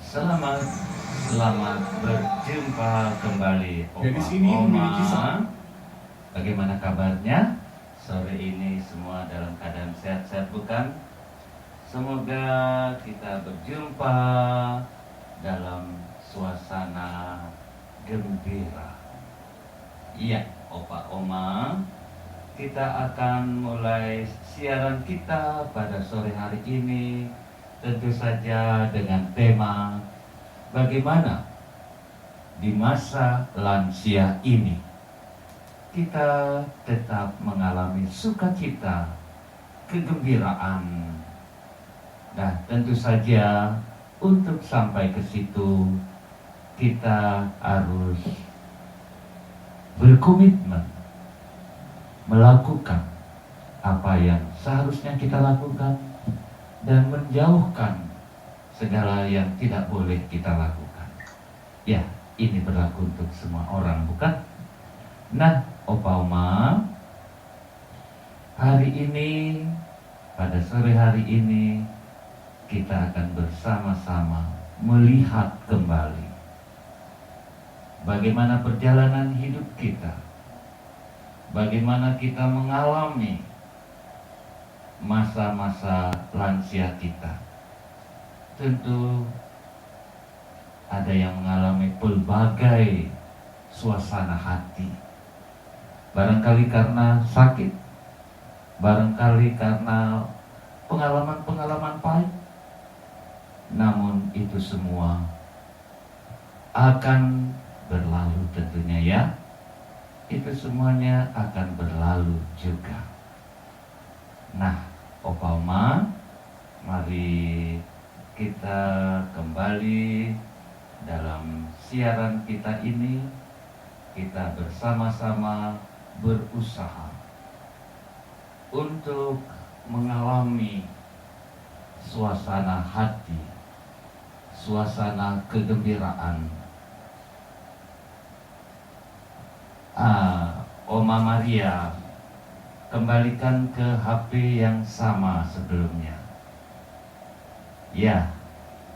Selamat, selamat berjumpa kembali Gadis ini memiliki Oma. Bagaimana kabarnya? Sore ini semua dalam keadaan sehat-sehat bukan? Semoga kita berjumpa dalam suasana gembira. Iya, Opa Oma, kita akan mulai siaran kita pada sore hari ini, tentu saja dengan tema bagaimana di masa lansia ini kita tetap mengalami sukacita, kegembiraan. Nah, tentu saja untuk sampai ke situ kita harus berkomitmen melakukan apa yang seharusnya kita lakukan dan menjauhkan segala yang tidak boleh kita lakukan. Ya, ini berlaku untuk semua orang, bukan? Nah, Opa Oma, hari ini, pada sore hari ini, kita akan bersama-sama melihat kembali bagaimana perjalanan hidup kita, bagaimana kita mengalami masa-masa lansia kita. Tentu ada yang mengalami pelbagai suasana hati, barangkali karena sakit, barangkali karena pengalaman-pengalaman pahit. Namun itu semua akan berlalu tentunya ya. Itu semuanya akan berlalu juga. Nah, Opa Oma, mari kita kembali dalam siaran kita ini. Kita bersama-sama berusaha untuk mengalami suasana hati, suasana kegembiraan. Oma Maria, kembalikan ke HP yang sama sebelumnya. Ya,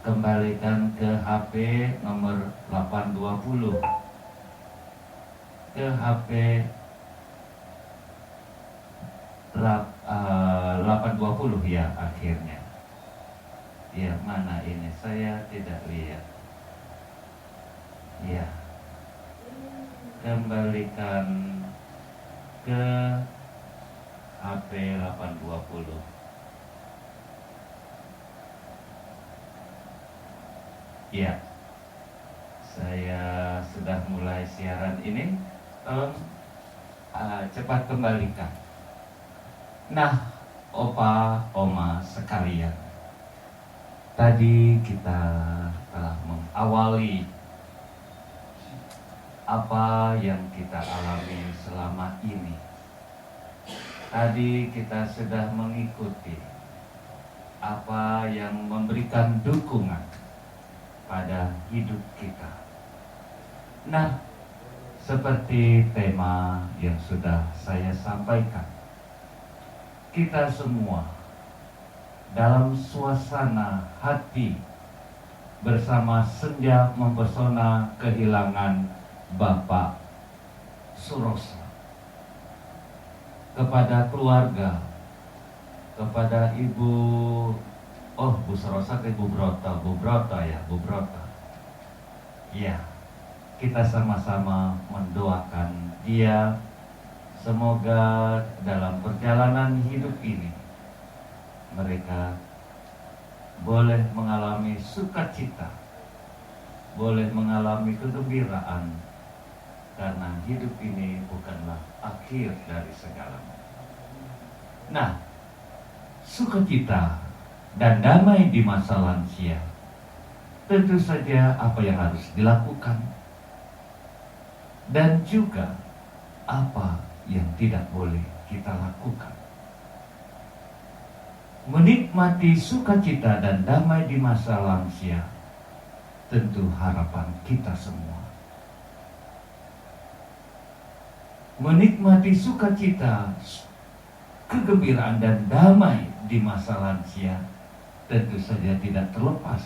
kembalikan ke HP nomor 820. Ke HP 820 ya akhirnya. Ya, mana ini? Saya tidak lihat. Ya. Kembalikan ke HP 820. Ya, saya sudah mulai siaran ini. Tolong cepat kembalikan. Nah, Opa, Oma sekalian, tadi kita telah mengawali apa yang kita alami selama ini. Tadi kita sudah mengikuti apa yang memberikan dukungan pada hidup kita. Nah, seperti tema yang sudah saya sampaikan, kita semua dalam suasana hati bersama senja mempesona kehilangan Bapak Suroso. Kepada keluarga, kepada Ibu, Bu Suroso ke Bu Broto ya, Bu Broto. Ya, kita sama-sama mendoakan dia, semoga dalam perjalanan hidup ini mereka boleh mengalami sukacita, boleh mengalami kegembiraan, karena hidup ini bukanlah akhir dari segalanya. Nah, sukacita dan damai di masa lansia, tentu saja apa yang harus dilakukan dan juga apa yang tidak boleh kita lakukan. Menikmati sukacita dan damai di masa lansia tentu harapan kita semua. Menikmati sukacita, kegembiraan dan damai di masa lansia tentu saja tidak terlepas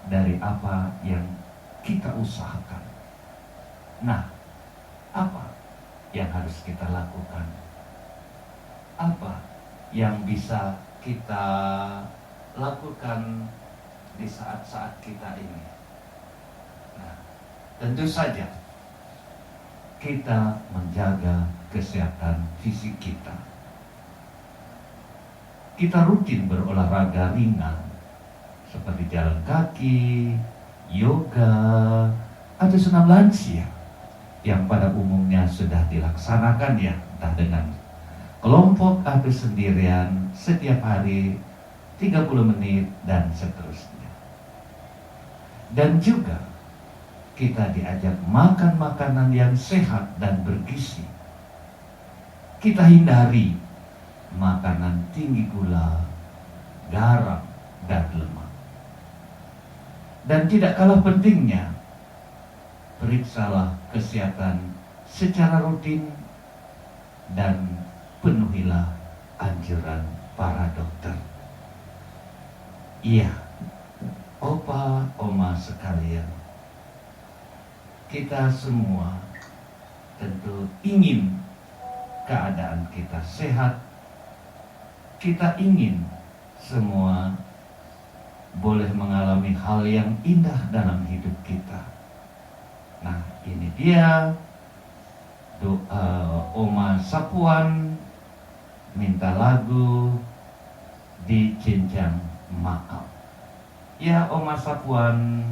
dari apa yang kita usahakan. Nah, apa yang harus kita lakukan? Apa yang bisa kita lakukan di saat-saat kita ini? Nah, tentu saja kita menjaga kesehatan fisik kita. Kita rutin berolahraga ringan seperti jalan kaki, yoga, atau senam lansia yang pada umumnya sudah dilaksanakan ya, entah dengan kelompok atau sendirian setiap hari 30 menit dan seterusnya. Dan juga kita diajak makan makanan yang sehat dan bergizi. Kita hindari makanan tinggi gula, garam, dan lemak. Dan tidak kalah pentingnya, periksalah kesehatan secara rutin dan penuhilah anjuran para dokter. Iya, opa, oma sekalian, kita semua tentu ingin keadaan kita sehat. Kita ingin semua boleh mengalami hal yang indah dalam hidup kita. Nah, ini dia doa Oma Sapuan minta lagu di jenjang maaf. Ya, Oma Sapuan,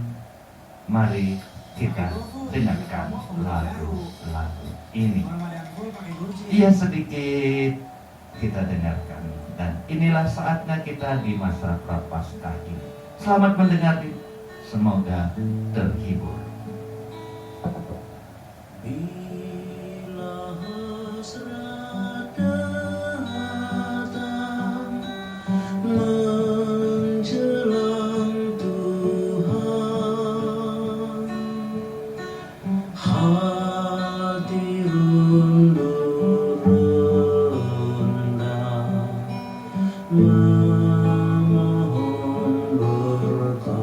mari kita dengarkan lagu-lagu ini. Iya, sedikit kita dengarkan. Dan inilah saatnya kita di masa prapaskah ini. Selamat mendengar, semoga terhibur. Bila hasrat datang menjelang Tuhan, hati runduh rendah memohon berkah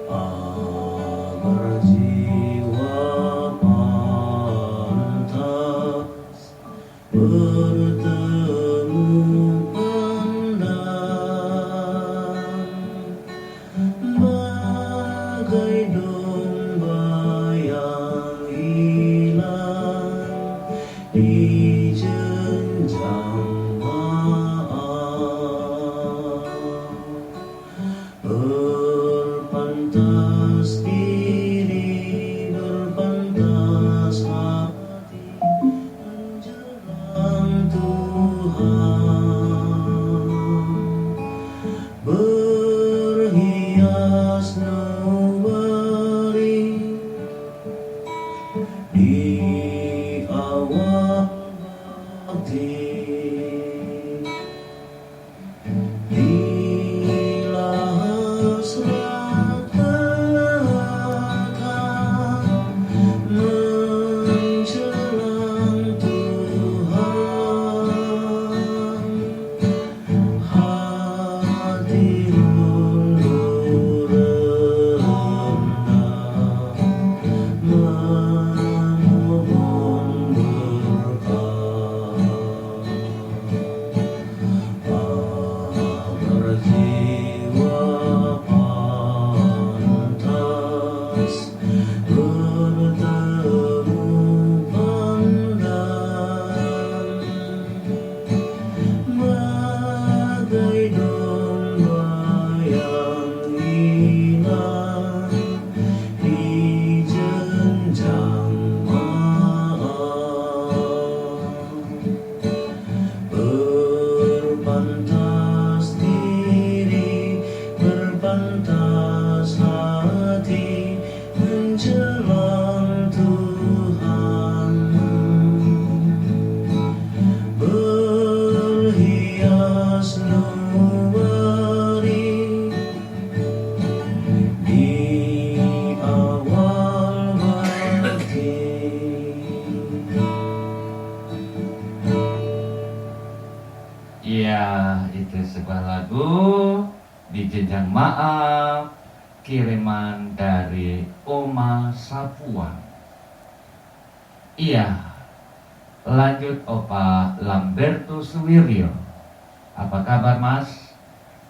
agar jiwa pantas bertemu pandang bagai domba yang hilang di jenjang maaf. Berpantas diri, berpantas hati menjelang Tuhan, berhias nubari di awal bakti. Bila hasrat datang menjelang Tuhan, hati runduh rendah memohon berkah agar jiwa pantas bertemu pandang bagai domba yang hilang di jenjang maaf. Berpantas diri, berpantas hati menjelang Tuhan, berhias nubari di awal bakti. Iya, itu sebuah lagu di jenjang maaf kiriman dari Oma Sapuan. Iya, lanjut Opa Lamberto Suwiryo. Apa kabar Mas?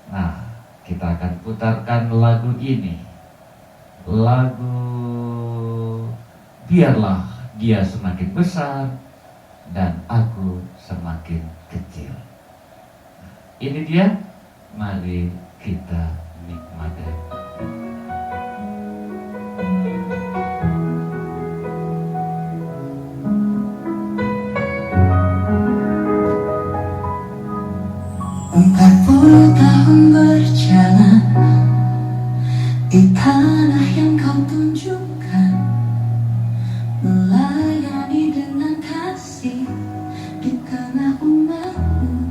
Nah, kita akan putarkan lagu ini. Lagu Biarlah Dia Semakin Besar dan Aku Semakin Kecil. Ini dia, mari kita nikmati. Tahun berjalan di tanah yang kau tunjukkan, melayani dengan kasih di tengah umatmu,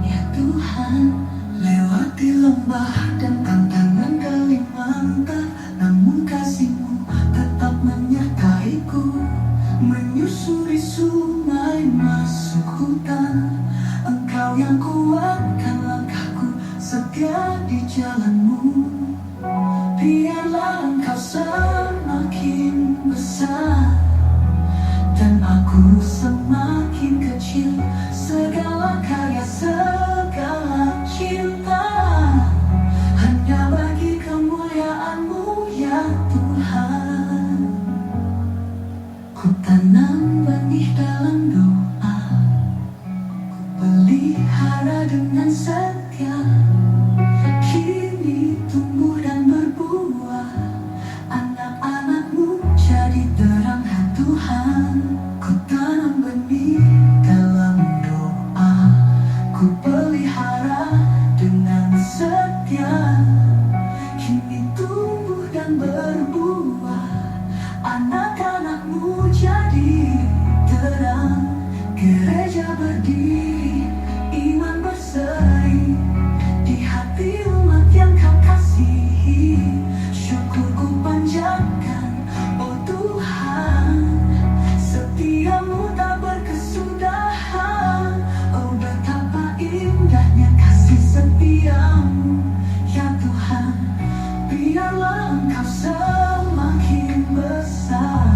ya Tuhan. Lewati lembah dan tantangan Kalimantan, namun kasih-Mu tetap menyertaiku. Menyusuri sungai masuk hutan, Engkau yang kuatkan langkahku, setia di jalan-Mu. Biarlah Engkau semakin besar dan aku semakin kecil, segala karya, segala cinta hanya bagi kemuliaan-Mu, ya Tuhan. Ku tanam benih dalam doa, pelihara dengan setia, kini tumbuh dan berbuah. Anak-anak-Mu jadi terang, ya Tuhan. Ku tanam benih dalam doa, ku pelihara dengan setia, kini tumbuh dan berbuah. Anak-anak-Mu jadi terang, gereja berdiri, iman berseri di hati umat yang Kau kasihi. Syukurku panjatkan, oh Tuhan, setiamu tak berkesudahan. Oh betapa indahnya kasih setiamu, ya Tuhan. Biarlah Engkau semakin besar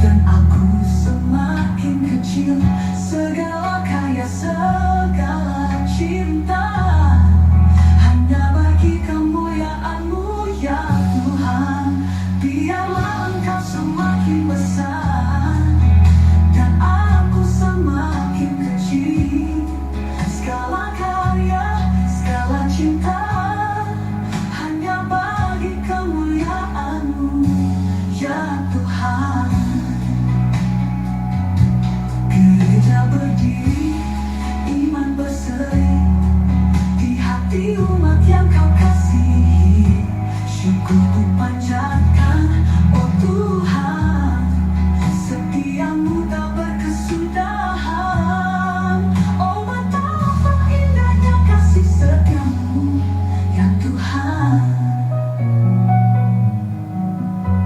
dan aku semakin kecil, segala karya, segala cinta hanya bagi kemuliaan-Mu, ya Tuhan. Biarlah Engkau semakin besar dan aku semakin kecil, segala karya, segala cinta hanya bagi kemuliaan-Mu, ya Tuhan. Gereja berdiri, iman berseri di hati umat yang Kau kasihi. Syukurku panjatkan, oh Tuhan, setiamu tak berkesudahan. Oh betapa indahnya kasih setiamu, ya Tuhan.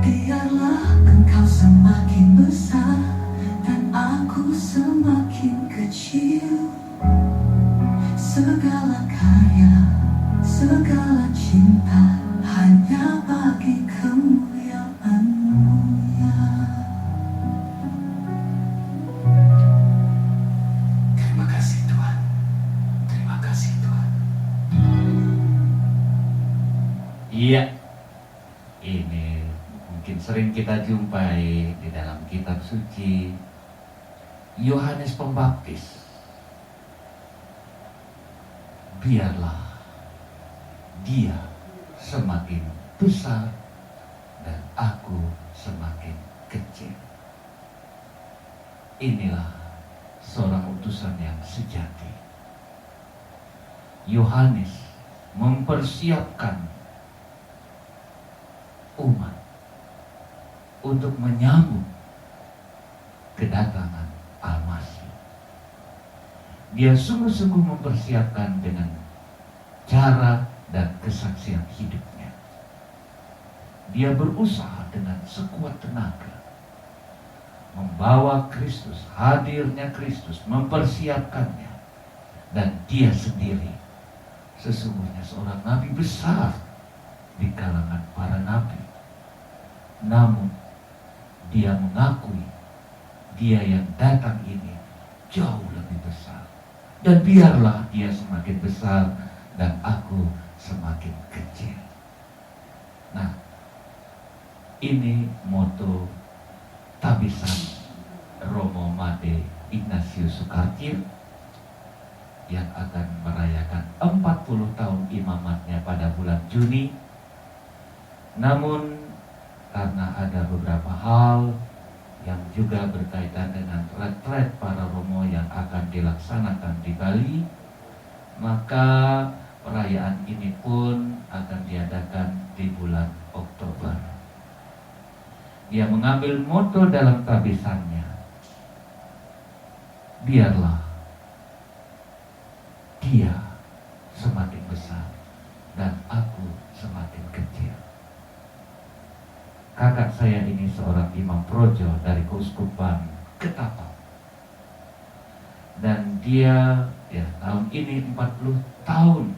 Biarlah Engkau semakin besar dan aku semakin kecil, segala karya, segala cinta hanya bagi kemuliaan-Mu, ya. Terima kasih Tuhan, terima kasih Tuhan. Iya, ini mungkin sering kita jumpai di dalam kitab suci. Yohanes Pembaptis, biarlah dia semakin besar dan aku semakin kecil. Inilah seorang utusan yang sejati. Yohanes mempersiapkan umat untuk menyambut kedatangan Al-Masih. Dia sungguh-sungguh mempersiapkan dengan cara dan kesaksian hidupnya. Dia berusaha dengan sekuat tenaga membawa Kristus, hadirnya Kristus, mempersiapkannya, dan dia sendiri sesungguhnya seorang nabi besar di kalangan para nabi. Namun dia mengakui dia yang datang ini jauh lebih besar. Dan biarlah dia semakin besar dan aku semakin kecil. Nah, ini moto tabisan Romo Made Ignatius Sukartir yang akan merayakan 40 tahun imamatnya pada bulan Juni. Namun karena ada beberapa hal yang juga berkaitan dengan retret para romo yang akan dilaksanakan di Bali, maka perayaan ini pun akan diadakan di bulan Oktober. Dia mengambil moto dalam tabisannya, biarlah dia semakin besar dan aku semakin kecil. Kakak saya ini seorang imam projo dari Keuskupan Ketapang. Dan dia tahun ini 40 tahun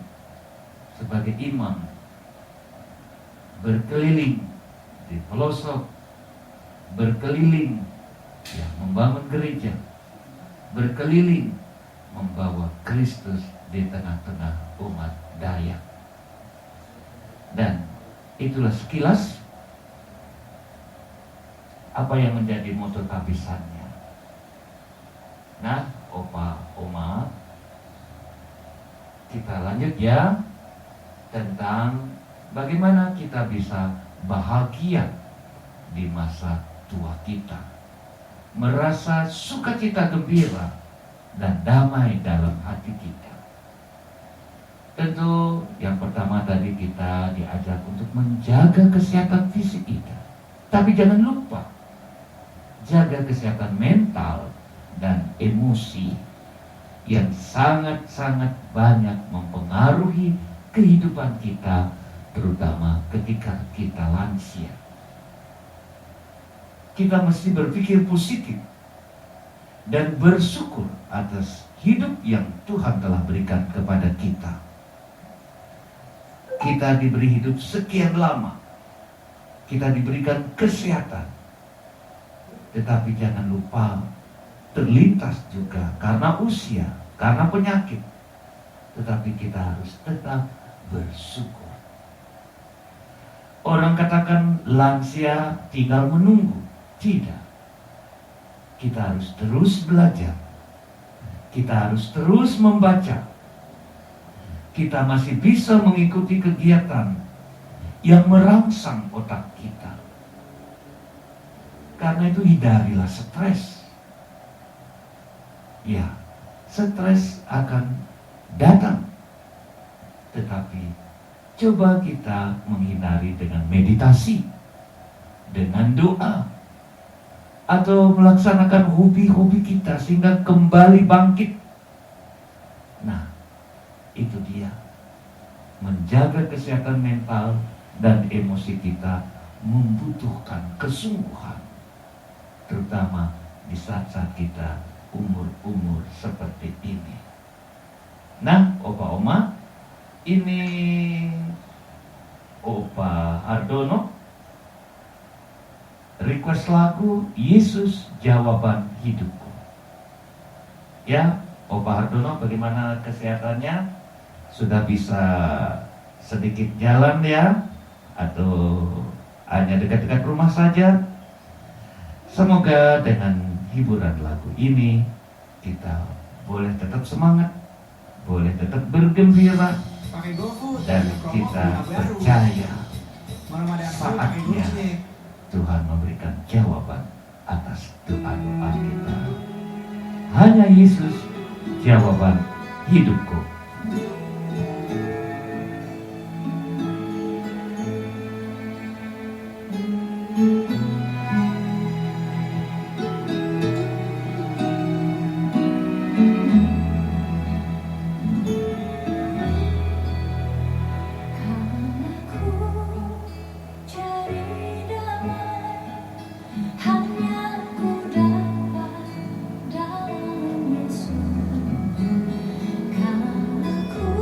sebagai imam, berkeliling di pelosok, berkeliling membangun gereja, berkeliling membawa Kristus di tengah-tengah umat Dayak. Dan itulah sekilas apa yang menjadi moto tabisannya. Nah, Opa, Oma, kita lanjut ya tentang bagaimana kita bisa bahagia di masa tua kita, merasa sukacita gembira dan damai dalam hati kita. Tentu yang pertama tadi kita diajak untuk menjaga kesehatan fisik kita, tapi jangan lupa jaga kesehatan mental dan emosi yang sangat-sangat banyak mempengaruhi kehidupan kita, terutama ketika kita lansia. Kita mesti berpikir positif dan bersyukur atas hidup yang Tuhan telah berikan kepada kita. Kita diberi hidup sekian lama, kita diberikan kesehatan. Tetapi jangan lupa terlintas juga karena usia, karena penyakit. Tetapi kita harus tetap bersyukur. Orang katakan lansia tinggal menunggu. Tidak. Kita harus terus belajar. Kita harus terus membaca. Kita masih bisa mengikuti kegiatan yang merangsang otak kita. Karena itu hindarilah stres. Ya, stres akan datang. Tetapi coba kita menghindari dengan meditasi, dengan doa, atau melaksanakan hobi-hobi kita sehingga kembali bangkit. Nah, itu dia. Menjaga kesehatan mental dan emosi kita membutuhkan kesungguhan. Terutama di saat-saat kita umur-umur seperti ini. Nah, Opa Oma, ini Opa Hardono request lagu Yesus Jawaban Hidupku. Ya, Opa Hardono, bagaimana kesehatannya? Sudah bisa sedikit jalan ya? Atau hanya dekat-dekat rumah saja? Semoga dengan hiburan lagu ini kita boleh tetap semangat, boleh tetap bergembira, dan kita percaya saatnya Tuhan memberikan jawaban atas doa-doa kita. Hanya Yesus jawaban hidupku. Hanya ku dapat dalam Yesus, karena ku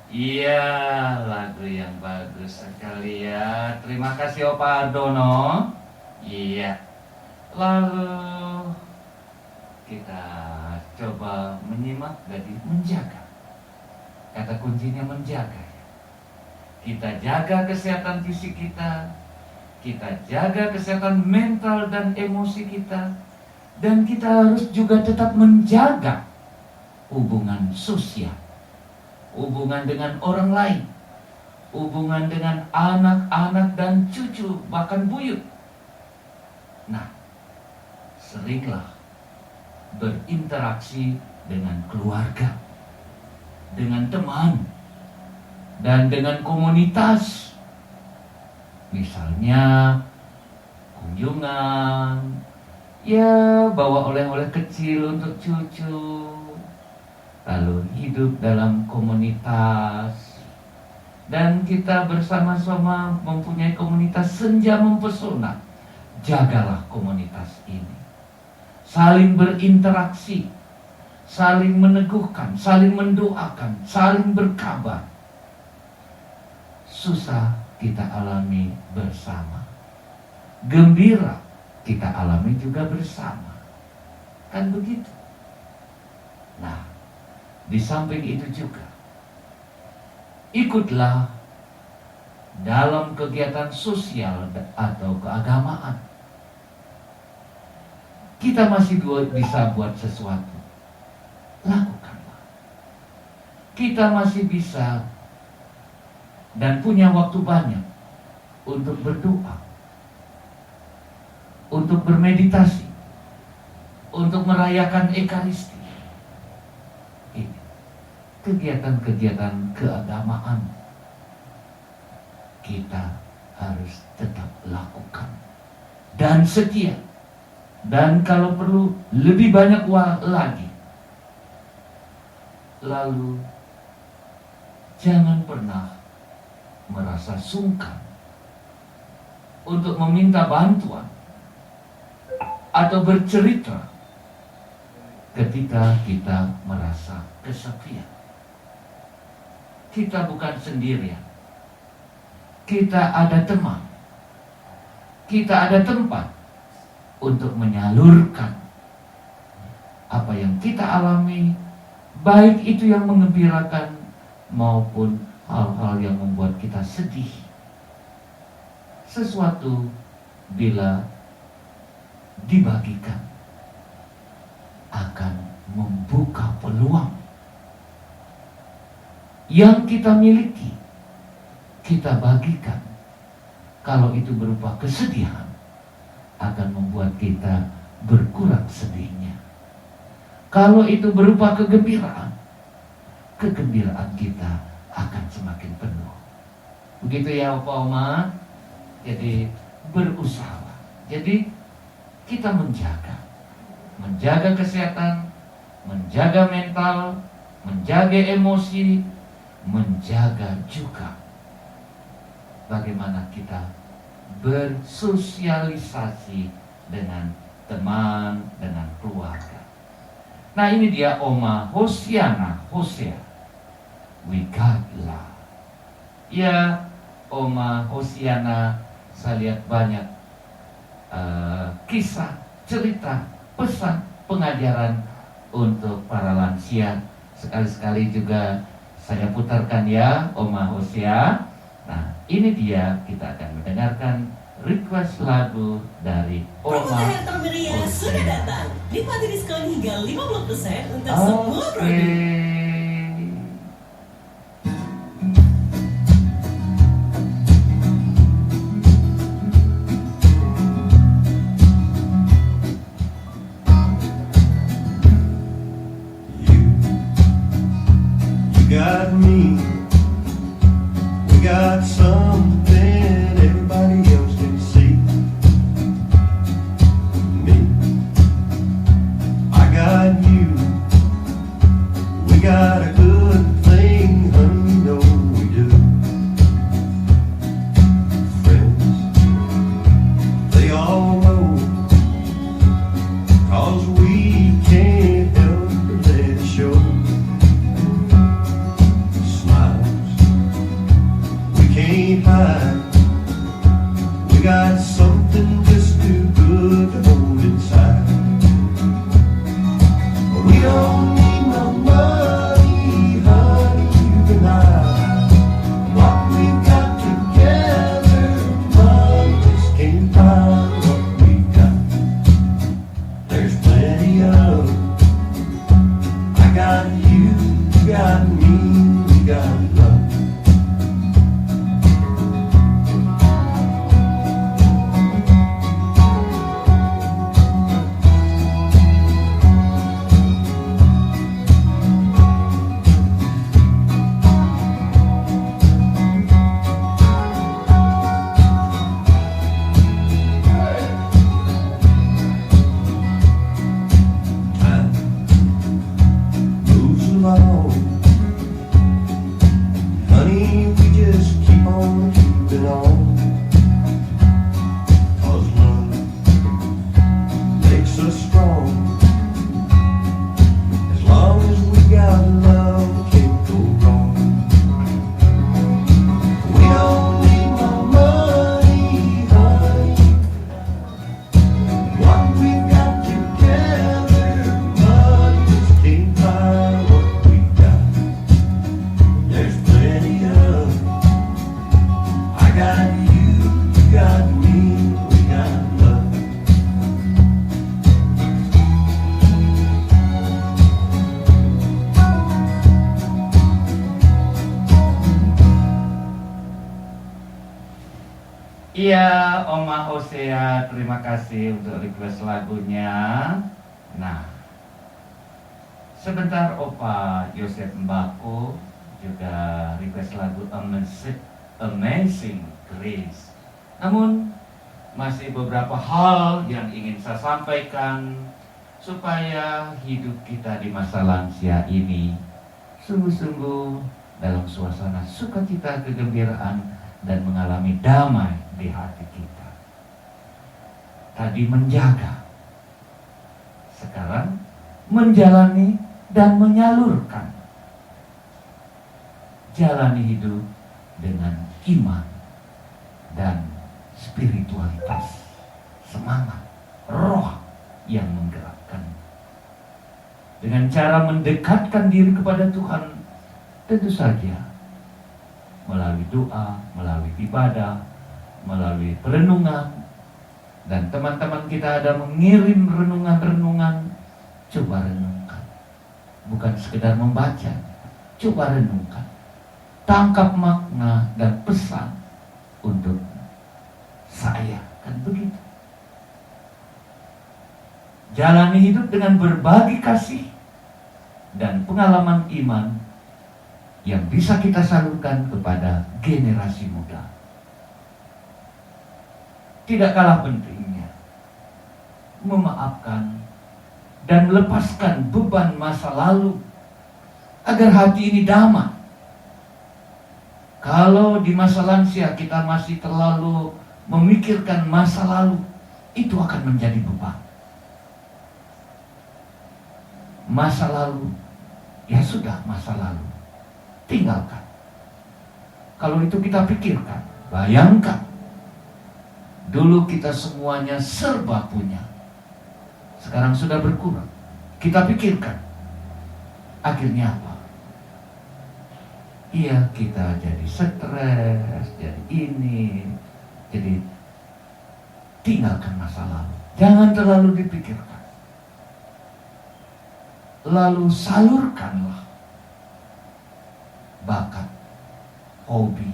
Iya, lagu yang bagus sekali ya. Terima kasih Opa Ardono. Iya. Lalu kita coba menyimak dari menjaga. Kata kuncinya menjaga. Kita jaga kesehatan fisik kita. Kita jaga kesehatan mental dan emosi kita. Dan kita harus juga tetap menjaga hubungan sosial. Hubungan dengan orang lain, hubungan dengan anak-anak dan cucu, bahkan buyut. Nah, seringlah berinteraksi dengan keluarga, dengan teman, dan dengan komunitas. Misalnya, kunjungan, ya bawa oleh-oleh kecil untuk cucu, lalu hidup dalam komunitas, dan kita bersama-sama mempunyai komunitas senja mempesona. Jagalah komunitas ini, saling berinteraksi, saling meneguhkan, saling mendoakan, saling berkabar. Susah kita alami bersama, gembira kita alami juga bersama, kan begitu. Nah, di samping itu juga, ikutlah dalam kegiatan sosial atau keagamaan. Kita masih bisa buat sesuatu, lakukanlah. Kita masih bisa dan punya waktu banyak untuk berdoa, untuk bermeditasi, untuk merayakan Ekaristi. Kegiatan-kegiatan keagamaan kita harus tetap lakukan dan setia, dan kalau perlu lebih banyak lagi. Lalu jangan pernah merasa sungkan untuk meminta bantuan atau bercerita ketika kita merasa kesepian. Kita bukan sendirian. Kita ada teman. Kita ada tempat untuk menyalurkan apa yang kita alami, baik itu yang menggembirakan maupun hal-hal yang membuat kita sedih. Sesuatu bila dibagikan akan membuka peluang yang kita miliki, kita bagikan. Kalau itu berupa kesedihan, akan membuat kita berkurang sedihnya. Kalau itu berupa kegembiraan, kegembiraan kita akan semakin penuh. Begitu ya Opa Oma. Jadi berusaha. Jadi kita menjaga kesehatan, menjaga mental, menjaga emosi, menjaga juga bagaimana kita bersosialisasi dengan teman, dengan keluarga. Nah, ini dia Oma Hosiana Hosea. We got love. Ya, Oma Hosiana, saya lihat banyak kisah, cerita, pesan, pengajaran untuk para lansia. Sekali-sekali juga saya putarkan ya Oma Hosea. Nah, ini dia, kita akan mendengarkan request lagu dari Oma Promo THR Termeriah sudah Hosea. datang. Nikmati diskon hingga 50% untuk semua produk. You got me. We got something everybody else can see. Me, I got you. We got a good thing, honey, you know we do. Friends, they all know, 'cause we can't help but let it show. Smile inside. We got something just too good to hold inside. We don't need no money, honey, you and I. What we've got together, money just can't buy what we've got. There's plenty of. I got you, you got me, we got love. Time moves along. Honey, we just keep on keeping on. 'Cause love makes us strong. As long as we got love, we can't go wrong. We don't need no money, honey. What we got together, money just can't buy what we got. There's plenty of. I got you, you got me, we got love. Iya, Oma Hosea, terima kasih untuk request lagunya. Nah, sebentar Opa Yosef Mbako juga request lagu Amazing Grace. Namun, masih beberapa hal yang ingin saya sampaikan supaya hidup kita di masa lansia ini sungguh-sungguh dalam suasana sukacita, kegembiraan, dan mengalami damai di hati kita. Tadi menjaga, sekarang menjalani dan menyalurkan. Jalani hidup dengan iman dan spiritualitas, semangat, roh yang menggerakkan. Dengan cara mendekatkan diri kepada Tuhan, tentu saja melalui doa, melalui ibadah, melalui perenungan. Dan teman-teman kita ada mengirim renungan-renungan. Coba renungkan, bukan sekedar membaca, coba renungkan, tangkap makna dan pesan untuk saya, kan begitu. Jalani hidup dengan berbagi kasih dan pengalaman iman yang bisa kita salurkan kepada generasi muda. Tidak kalah pentingnya memaafkan dan melepaskan beban masa lalu agar hati ini damai. Kalau di masa lansia kita masih terlalu memikirkan masa lalu, itu akan menjadi beban. Masa lalu, ya sudah masa lalu, tinggalkan. Kalau itu kita pikirkan, bayangkan, dulu kita semuanya serba punya, sekarang sudah berkurang. Kita pikirkan, akhirnya apa? Iya, kita jadi stres, jadi ini, jadi tinggalkan masa lalu. Jangan terlalu dipikirkan. Lalu salurkanlah bakat, hobi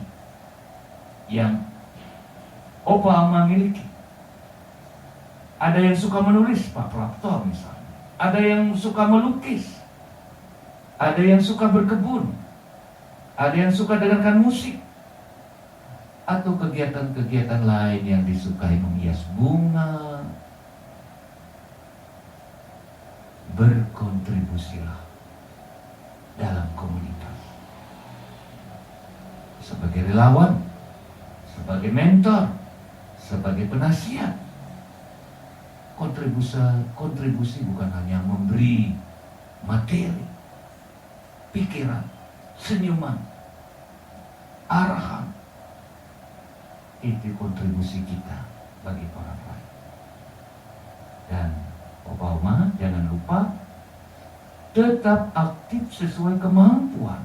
yang Opa Ama miliki. Ada yang suka menulis, Pak Prapto misalnya. Ada yang suka melukis. Ada yang suka berkebun. Ada yang suka dengarkan musik. Atau kegiatan-kegiatan lain yang disukai, menghias bunga. Berkontribusilah dalam komunitas. Sebagai relawan, sebagai mentor, sebagai penasihat. Kontribusi bukan hanya memberi materi, pikiran, senyuman, arahan, Itu kontribusi kita bagi orang lain. Dan Opa Oma jangan lupa tetap aktif sesuai kemampuan.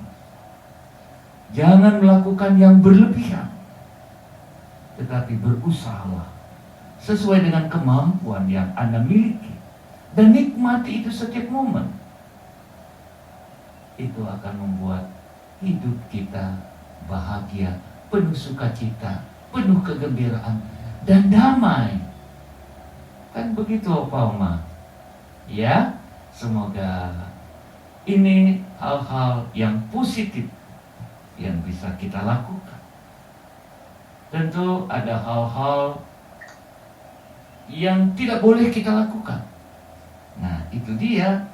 Jangan melakukan yang berlebihan, tetapi berusahalah sesuai dengan kemampuan yang Anda miliki. Dan nikmati itu setiap momen. Itu akan membuat hidup kita bahagia, penuh sukacita, penuh kegembiraan, dan damai. Kan begitu Opa Oma? Ya, semoga ini hal-hal yang positif yang bisa kita lakukan. Tentu ada hal-hal yang tidak boleh kita lakukan. Nah, itu dia.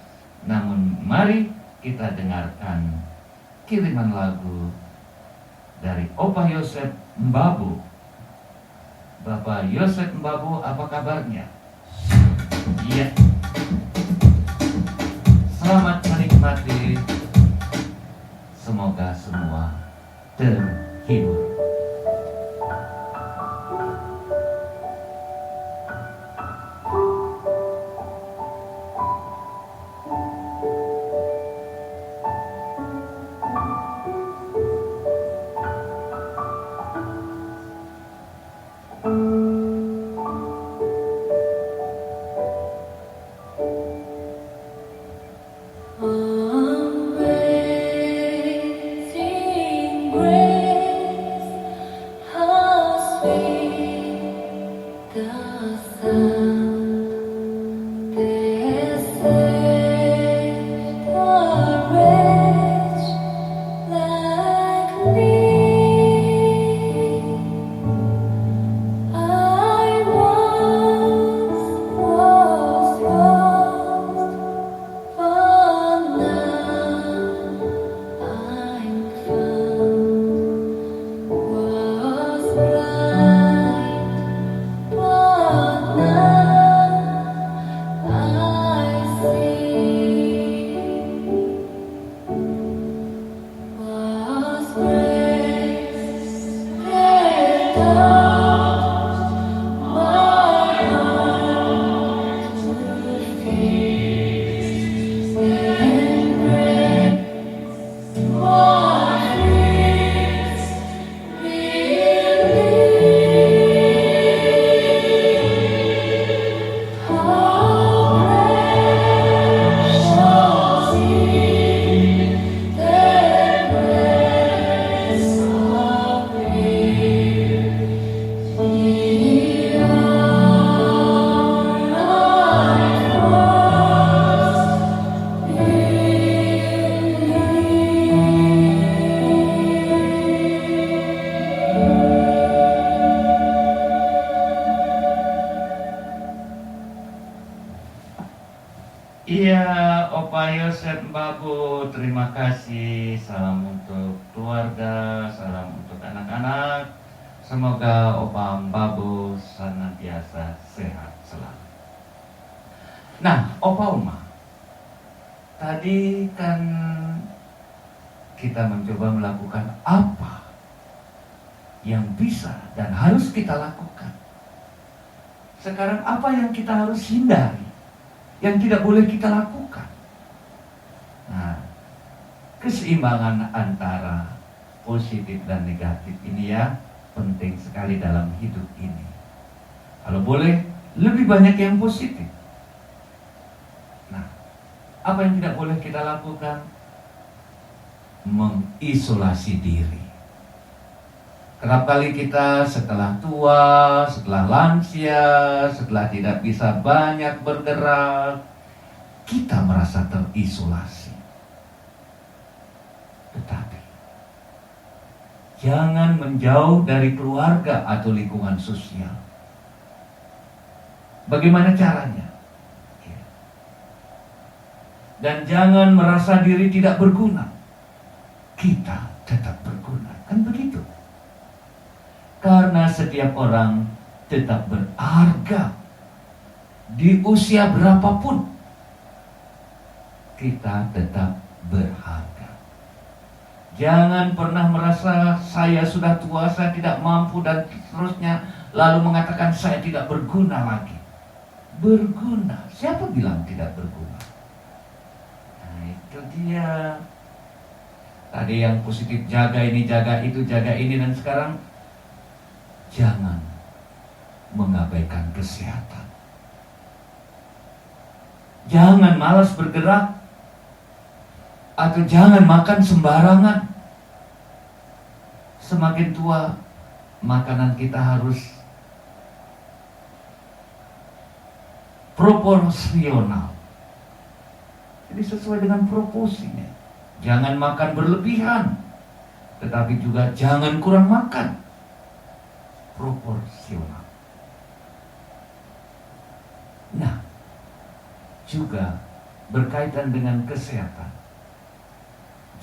Namun mari kita dengarkan kiriman lagu dari Opa Yosef Mbabu. Bapak Yosef Mbabu, apa kabarnya? Iya. Selamat menikmati. Semoga semua terhibur. Amazing grace, how sweet the sound that saved a wretch like me. I once was lost, but now I'm found. Was blind, but now I see. Was grace that touched my heart to fix, and grace was fixed believe. How precious is that grace appeared. The hour I Iya, Opa Yosef Mbabu, terima kasih. Salam untuk keluarga, salam untuk anak-anak. Semoga Opa Mbabu senantiasa sehat selalu. Nah, Opa Oma, tadi kan kita mencoba melakukan apa yang bisa dan harus kita lakukan. Sekarang apa yang kita harus hindari, yang tidak boleh kita lakukan? Nah, keseimbangan antara positif dan negatif ini ya penting sekali dalam hidup ini. Kalau boleh, lebih banyak yang positif. Nah, apa yang tidak boleh kita lakukan? Mengisolasi diri. Kerap kali kita setelah tua, setelah lansia, setelah tidak bisa banyak bergerak, kita merasa terisolasi. Tetapi jangan menjauh dari keluarga atau lingkungan sosial. Bagaimana caranya? Dan jangan merasa diri tidak berguna. Kita tetap berguna, kan begitu? Karena setiap orang tetap berharga. Di usia berapapun, kita tetap berharga. Jangan pernah merasa saya sudah tua, saya tidak mampu dan seterusnya, lalu mengatakan saya tidak berguna lagi. Berguna? Siapa bilang tidak berguna? Nah, itu dia. Tadi yang positif, jaga ini, jaga itu, jaga ini, dan sekarang jangan mengabaikan kesehatan. Jangan malas bergerak, atau jangan makan sembarangan. Semakin tua, makanan kita harus proporsional. Jadi sesuai dengan proporsinya. Jangan makan berlebihan, tetapi juga jangan kurang makan. Proporsional. Nah, juga berkaitan dengan kesehatan.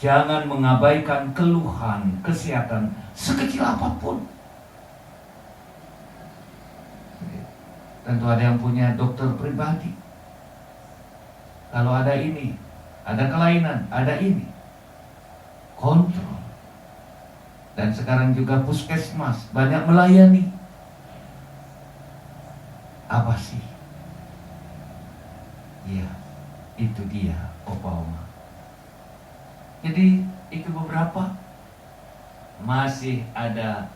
Jangan mengabaikan keluhan kesehatan sekecil apapun. Tentu ada yang punya dokter pribadi. Kalau ada ini, ada kelainan, ada ini, kontrol. Dan sekarang juga puskesmas banyak melayani. Apa sih? Ya, itu dia, Opa Oma. Jadi itu beberapa. Masih ada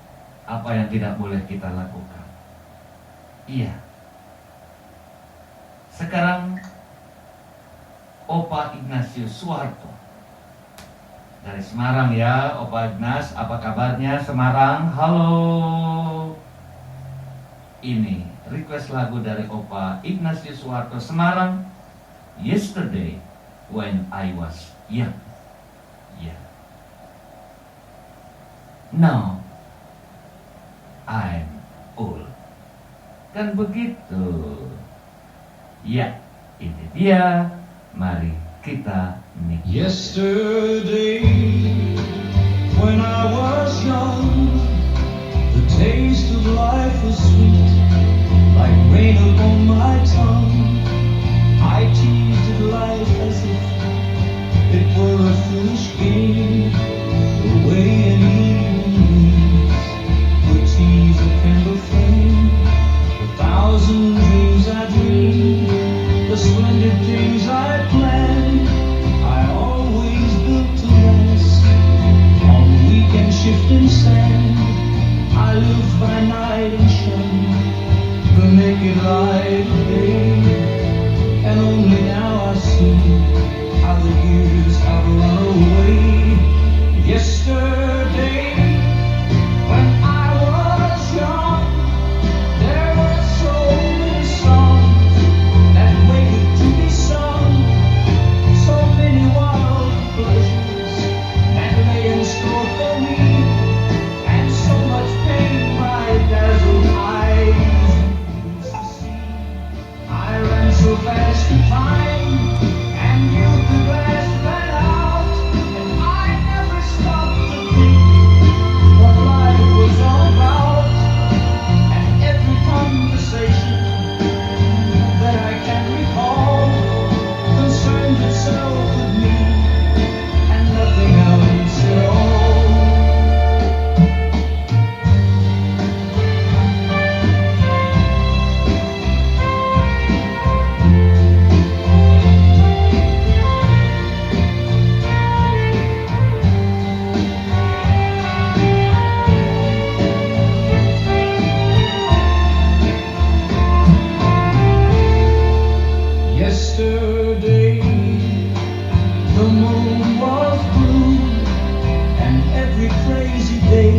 apa yang tidak boleh kita lakukan. Iya. Sekarang Opa Ignatius Suharto dari Semarang ya. Opa Ignas, apa kabarnya Semarang? Halo. Ini request lagu dari Opa Ignatius Suharto Semarang, Yesterday When I Was Young. Yeah. Now I'm old. Kan begitu. Ya, ini dia. Mari kita nikmati. Yesterday, when I was young, the taste of life was sweet, like rain upon my tongue. I teased life as if it were a foolish game, the way an evening would tease a candle flame. A thousand dreams I dreamed, the splendid things I planned, I always built to last on weekend shifting sand. I lived by night and shunned the naked light of day, and only now I see how the years have run away. Yesterday, when I was young, there were so many songs that waited to be sung, so many wild pleasures that lay in store for me, and so much pain my dazzled eyes used to see. I ran so fast in time, and youth at last ran out, and I never stopped to think what life was all about. And every conversation that I can recall concerned itself with me and nothing else at all. Yesterday, the moon was blue, and every crazy day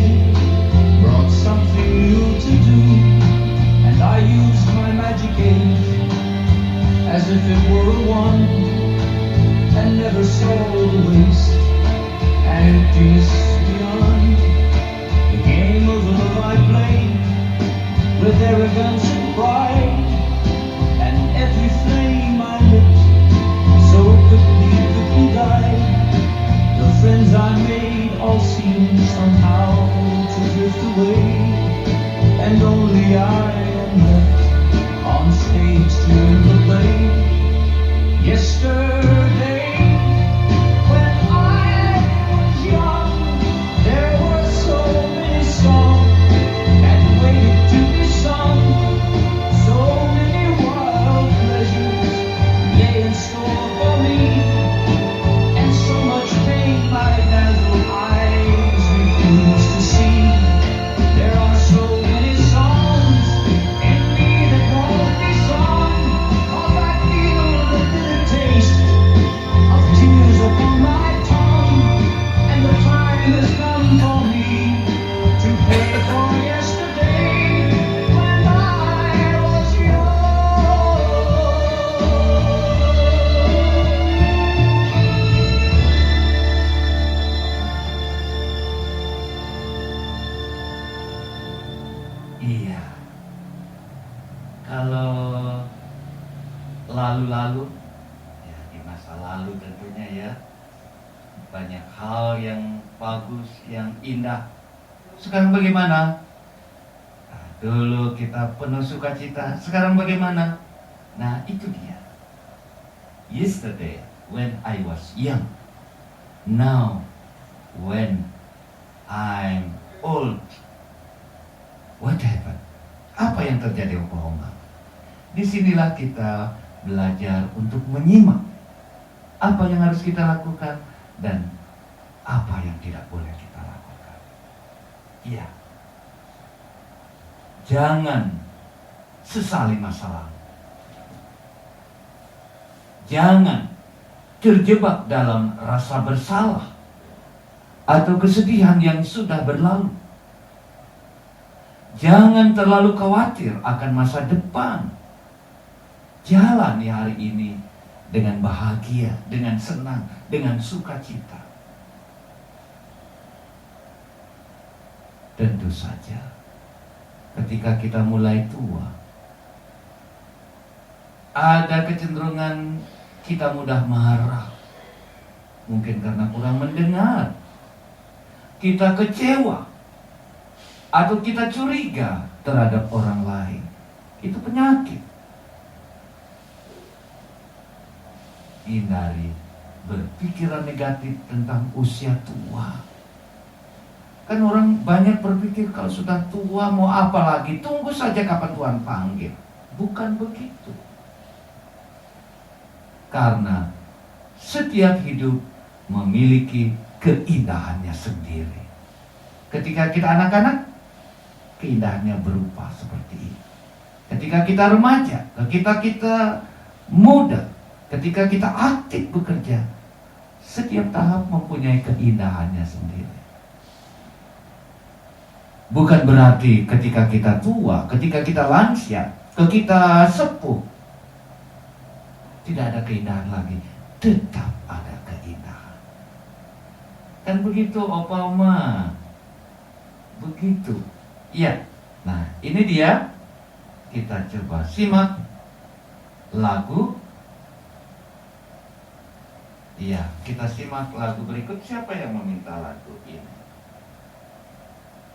brought something new to do. And I used my magic age as if it were a wand, and never saw the waste and emptiness beyond. The game of love I played with arrogance and pride, and every flame I lit so quickly died. The friends I made all seemed somehow to drift away, and only I am left on stage to end the play. Yesterday, when I was young, Iya. Kalau lalu-lalu, ya di masa lalu tentunya ya, banyak hal yang bagus, yang indah. Sekarang bagaimana? Nah, dulu kita penuh sukacita, sekarang bagaimana? Nah, itu dia. Yesterday when I was young, now when I'm old, what happened? Apa yang terjadi, Opa-Oma? Disinilah kita belajar untuk menyimak apa yang harus kita lakukan dan apa yang tidak boleh kita lakukan. Iya. Jangan sesali masa lalu. Jangan terjebak dalam rasa bersalah atau kesedihan yang sudah berlalu. Jangan terlalu khawatir akan masa depan. Jalani hari ini dengan bahagia, dengan senang, dengan sukacita. Tentu saja, ketika kita mulai tua, ada kecenderungan kita mudah marah. Mungkin karena kurang mendengar, kita kecewa, atau kita curiga terhadap orang lain. Itu penyakit. Hindari berpikiran negatif tentang usia tua. Kan orang banyak berpikir kalau sudah tua mau apa lagi, tunggu saja kapan Tuhan panggil. Bukan begitu. Karena setiap hidup memiliki keindahannya sendiri. Ketika kita anak-anak, keindahannya berupa seperti ini. Ketika kita remaja, ketika kita muda, ketika kita aktif bekerja, setiap tahap mempunyai keindahannya sendiri. Bukan berarti ketika kita tua, ketika kita lansia, ketika kita sepuh, tidak ada keindahan lagi. Tetap ada keindahan. Kan begitu, Opa Oma? Begitu. Iya. Nah, ini dia. Kita coba simak lagu. Iya, kita simak lagu berikut. Siapa yang meminta lagu ini?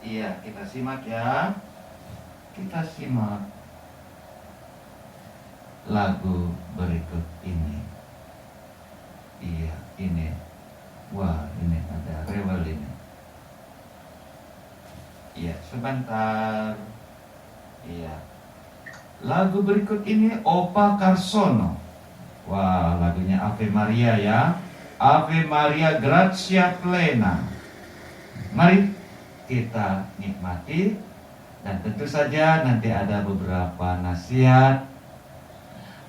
Iya, kita simak ya. Kita simak lagu berikut ini. Iya, ini. Wah, ini ada rewel ini. Iya, sebentar. Iya. Lagu berikut ini Opa Karsono. Wah, lagunya Ave Maria ya. Ave Maria Grazia Plena. Mari kita nikmati. Dan tentu saja nanti ada beberapa nasihat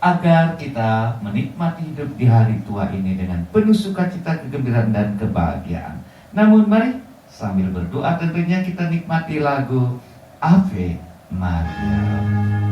agar kita menikmati hidup di hari tua ini dengan penuh sukacita, kegembiraan, dan kebahagiaan. Namun mari sambil berdoa tentunya kita nikmati lagu Ave Maria. Ave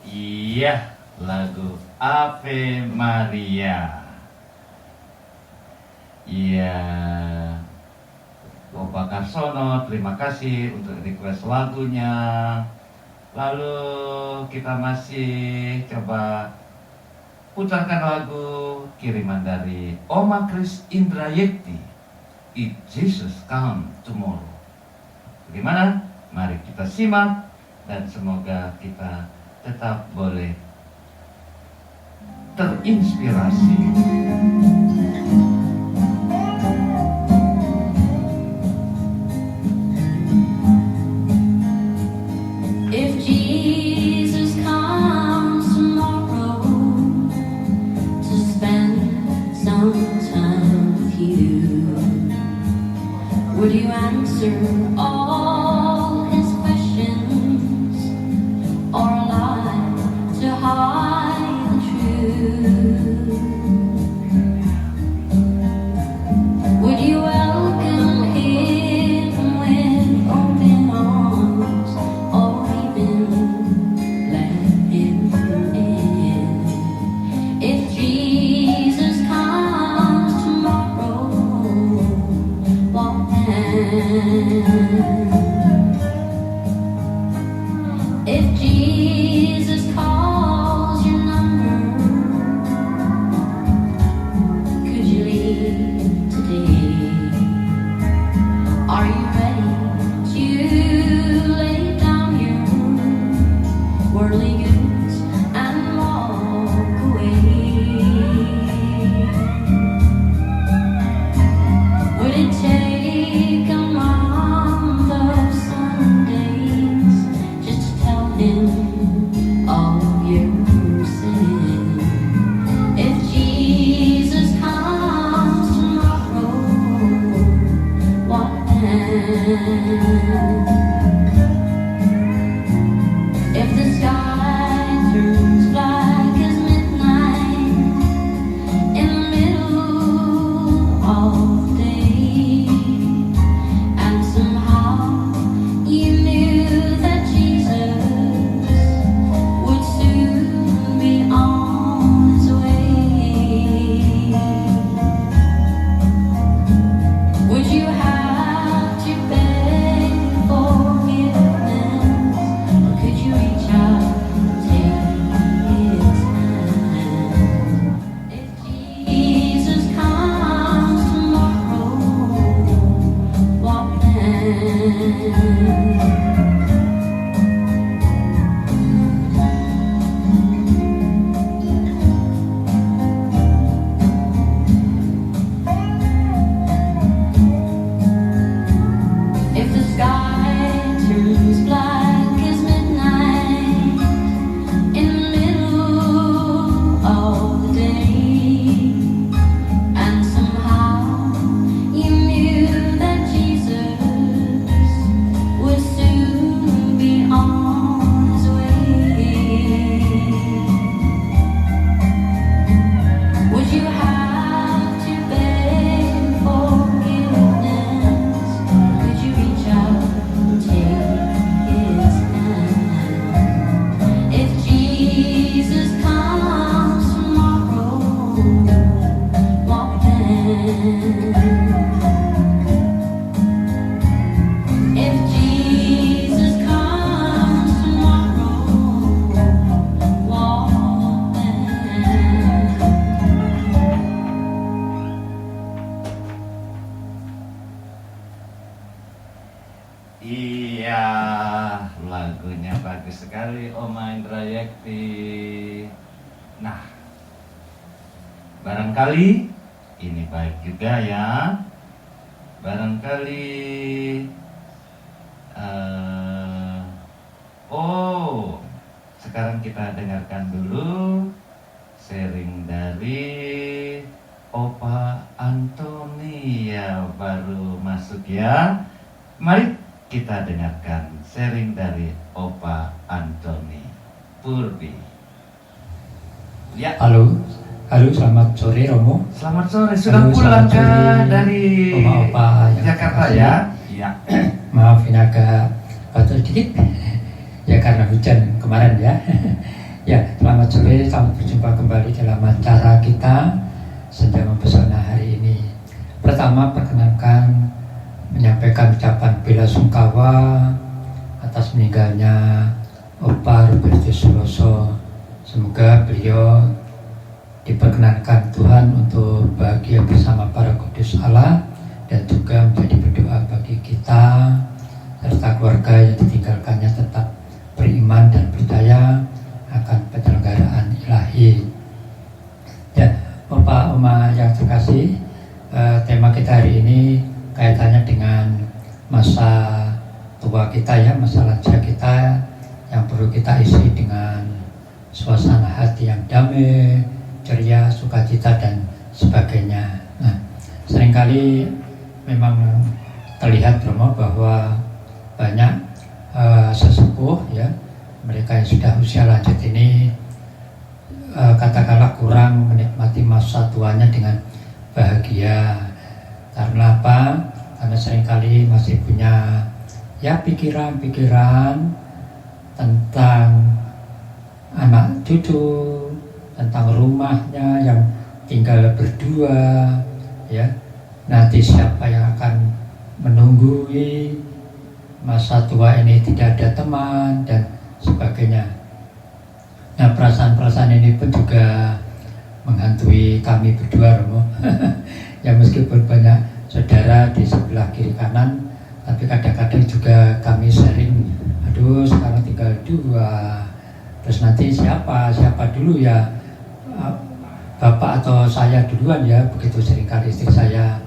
Iya, lagu Ave Maria. Iya, Bapak Karsono, terima kasih untuk request lagunya. Lalu kita masih coba putarkan lagu kiriman dari Oma Kris Indrayekti, If Jesus Come Tomorrow. Bagaimana? Mari kita simak dan semoga kita tetap boleh terinspirasi. If Jesus comes tomorrow to spend some time with you, would you answer all his questions or lie to hide the truth? Would you welcome him with open arms or even let him in? If Jesus comes tomorrow, what then? If Jesus calls your number, could you leave today? Are you ready to lay down your worldly goods and walk away? Would it take a month of Sundays just to tell him all your sin? If Jesus comes tomorrow, what then? If the sky turns black as midnight in the middle of the day, and somehow you knew that Jesus would soon be on his way, would you have to beg forgiveness, or could you reach out and take his hand? If Jesus comes tomorrow, what then? If the sky turns black as midnight in the middle of the day, and somehow you knew that Jesus would soon be on his way, would you have to beg forgiveness? Could you reach out and take his hand? If Jesus comes tomorrow, what then? If Jesus comes tomorrow, what then? Iya, lagunya bagus sekali Oma Indrayekti. Nah, barangkali ini baik juga ya. Barangkali sekarang kita dengarkan dulu sharing dari Opa Antoni ya, baru masuk ya. Mari kita dengarkan sharing dari Opa Antoni Purbi. Ya. Halo, selamat sore Romo. Selamat sore, sudah Halo, pulang selamat sore, dari Opa yang Jakarta terkasih. ya? Iya. Maaf ini agak batuk sedikit ya karena hujan kemarin ya. Ya, selamat sore, selamat berjumpa kembali dalam acara kita Senja Mempesona hari ini. Pertama, perkenalkan menyampaikan ucapan bela sungkawa atas meninggalnya Opa Robertus Suroso. Semoga beliau diperkenankan Tuhan untuk bahagia bersama para kudus Allah dan juga menjadi berdoa bagi kita serta keluarga yang ditinggalkannya tetap beriman dan percaya akan penyelenggaraan ilahi. Ya, Bapak Oma yang terkasih, tema kita hari ini kaitannya dengan masa tua kita ya, masa lansia kita yang perlu kita isi dengan suasana hati yang damai, ceria, sukacita dan sebagainya. Nah, seringkali memang terlihat Romo bahwa banyak sesepuh ya, mereka yang sudah usia lanjut ini katakanlah kurang menikmati masa tuanya dengan bahagia. Karena apa? Karena seringkali masih punya ya pikiran-pikiran tentang anak cucu, tentang rumahnya yang tinggal berdua ya. Nanti siapa yang akan menunggui masa tua ini, tidak ada teman dan sebagainya. Nah, perasaan-perasaan ini pun juga menghantui kami berdua Romo. Ya meskipun banyak saudara di sebelah kiri kanan, tapi kadang-kadang juga kami sering, aduh sekarang tinggal dua, terus nanti siapa dulu ya, bapak atau saya duluan ya. Begitu seringkali istri saya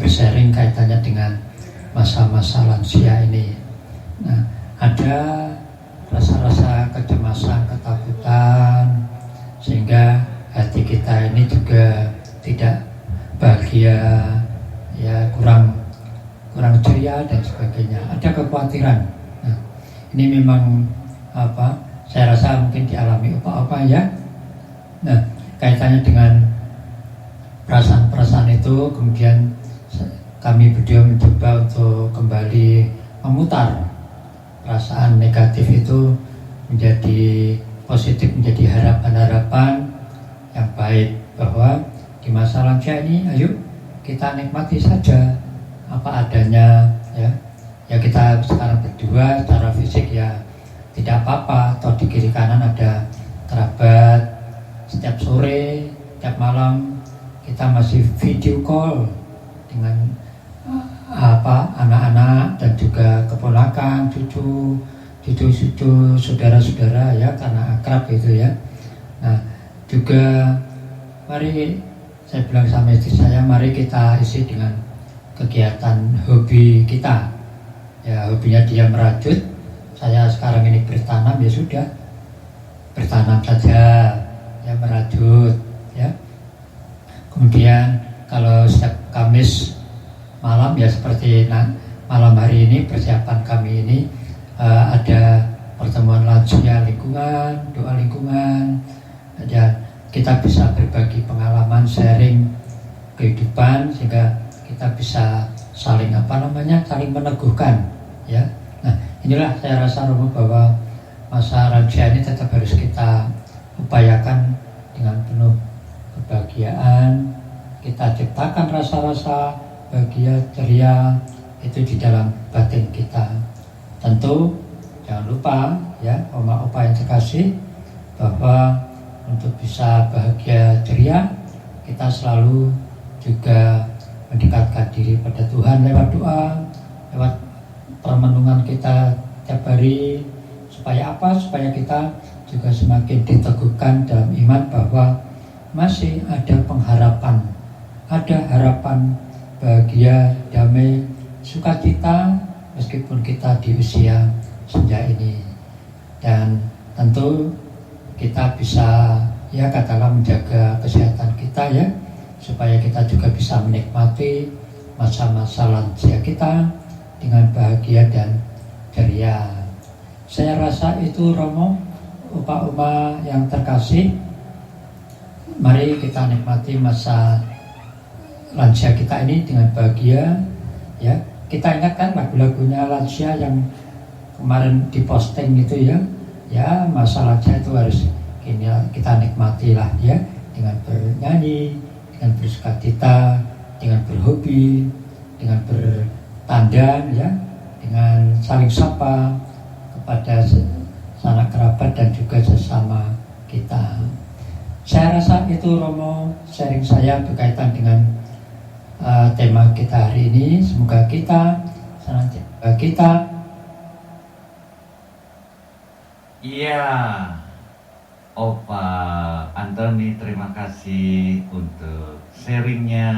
bersharing kaitannya dengan masa-masa lansia ini. Nah, ada rasa-rasa kecemasan, ketakutan, sehingga hati kita ini juga tidak bahagia, ya kurang ceria dan sebagainya. Ada kekhawatiran. Nah, ini memang saya rasa mungkin dialami opa-opa ya. Nah, kaitannya dengan perasaan-perasaan itu, kemudian kami berdua mencoba untuk kembali memutar perasaan negatif itu menjadi positif, menjadi harapan-harapan yang baik, bahwa di masa lansia ini ayo kita nikmati saja apa adanya ya. Ya kita sekarang berdua secara fisik ya tidak apa-apa, atau di kiri kanan ada kerabat, setiap sore, setiap malam kita masih video call dengan anak-anak dan juga keponakan, cucu, saudara-saudara ya, karena akrab gitu ya. Nah, juga mari saya bilang sama istri saya, mari kita isi dengan kegiatan hobi kita. Ya, hobinya dia merajut, saya sekarang ini bertanam, ya sudah bertanam saja, ya merajut ya. Kemudian kalau setiap Kamis malam ya seperti malam hari ini, persiapan kami ini ada pertemuan lansia lingkungan, doa lingkungan, dan kita bisa berbagi pengalaman, sharing kehidupan, sehingga kita bisa saling saling meneguhkan ya. Nah, inilah saya rasa Romo bahwa masa lansia ini tetap harus kita upayakan dengan penuh kebahagiaan. Kita ciptakan rasa-rasa bahagia, ceria itu di dalam batin kita. Tentu jangan lupa ya, oma opa yang terkasih, bahwa untuk bisa bahagia ceria kita selalu juga mendekatkan diri pada Tuhan lewat doa, lewat permenungan kita tiap hari. Supaya apa? Supaya kita juga semakin diteguhkan dalam iman bahwa masih ada pengharapan, ada harapan bahagia, damai, sukacita meskipun kita di usia senja ini. Dan tentu kita bisa ya katakanlah menjaga kesehatan kita ya, supaya kita juga bisa menikmati masa-masa lansia kita dengan bahagia dan ceria. Saya rasa itu Romo, Opa-Oma yang terkasih, mari kita nikmati masa lansia kita ini dengan bahagia ya. Kita ingatkan lagu-lagunya lansia yang kemarin diposting itu ya, ya masalahnya itu harus kita nikmatilah ya, dengan bernyanyi, dengan bersukacita, dengan berhobi, dengan bertandan ya, dengan saling sapa kepada sanak kerabat dan juga sesama kita. Saya rasa itu Romo sharing saya berkaitan dengan tema kita hari ini. Semoga kita Iya, Opa Antoni, terima kasih untuk sharingnya.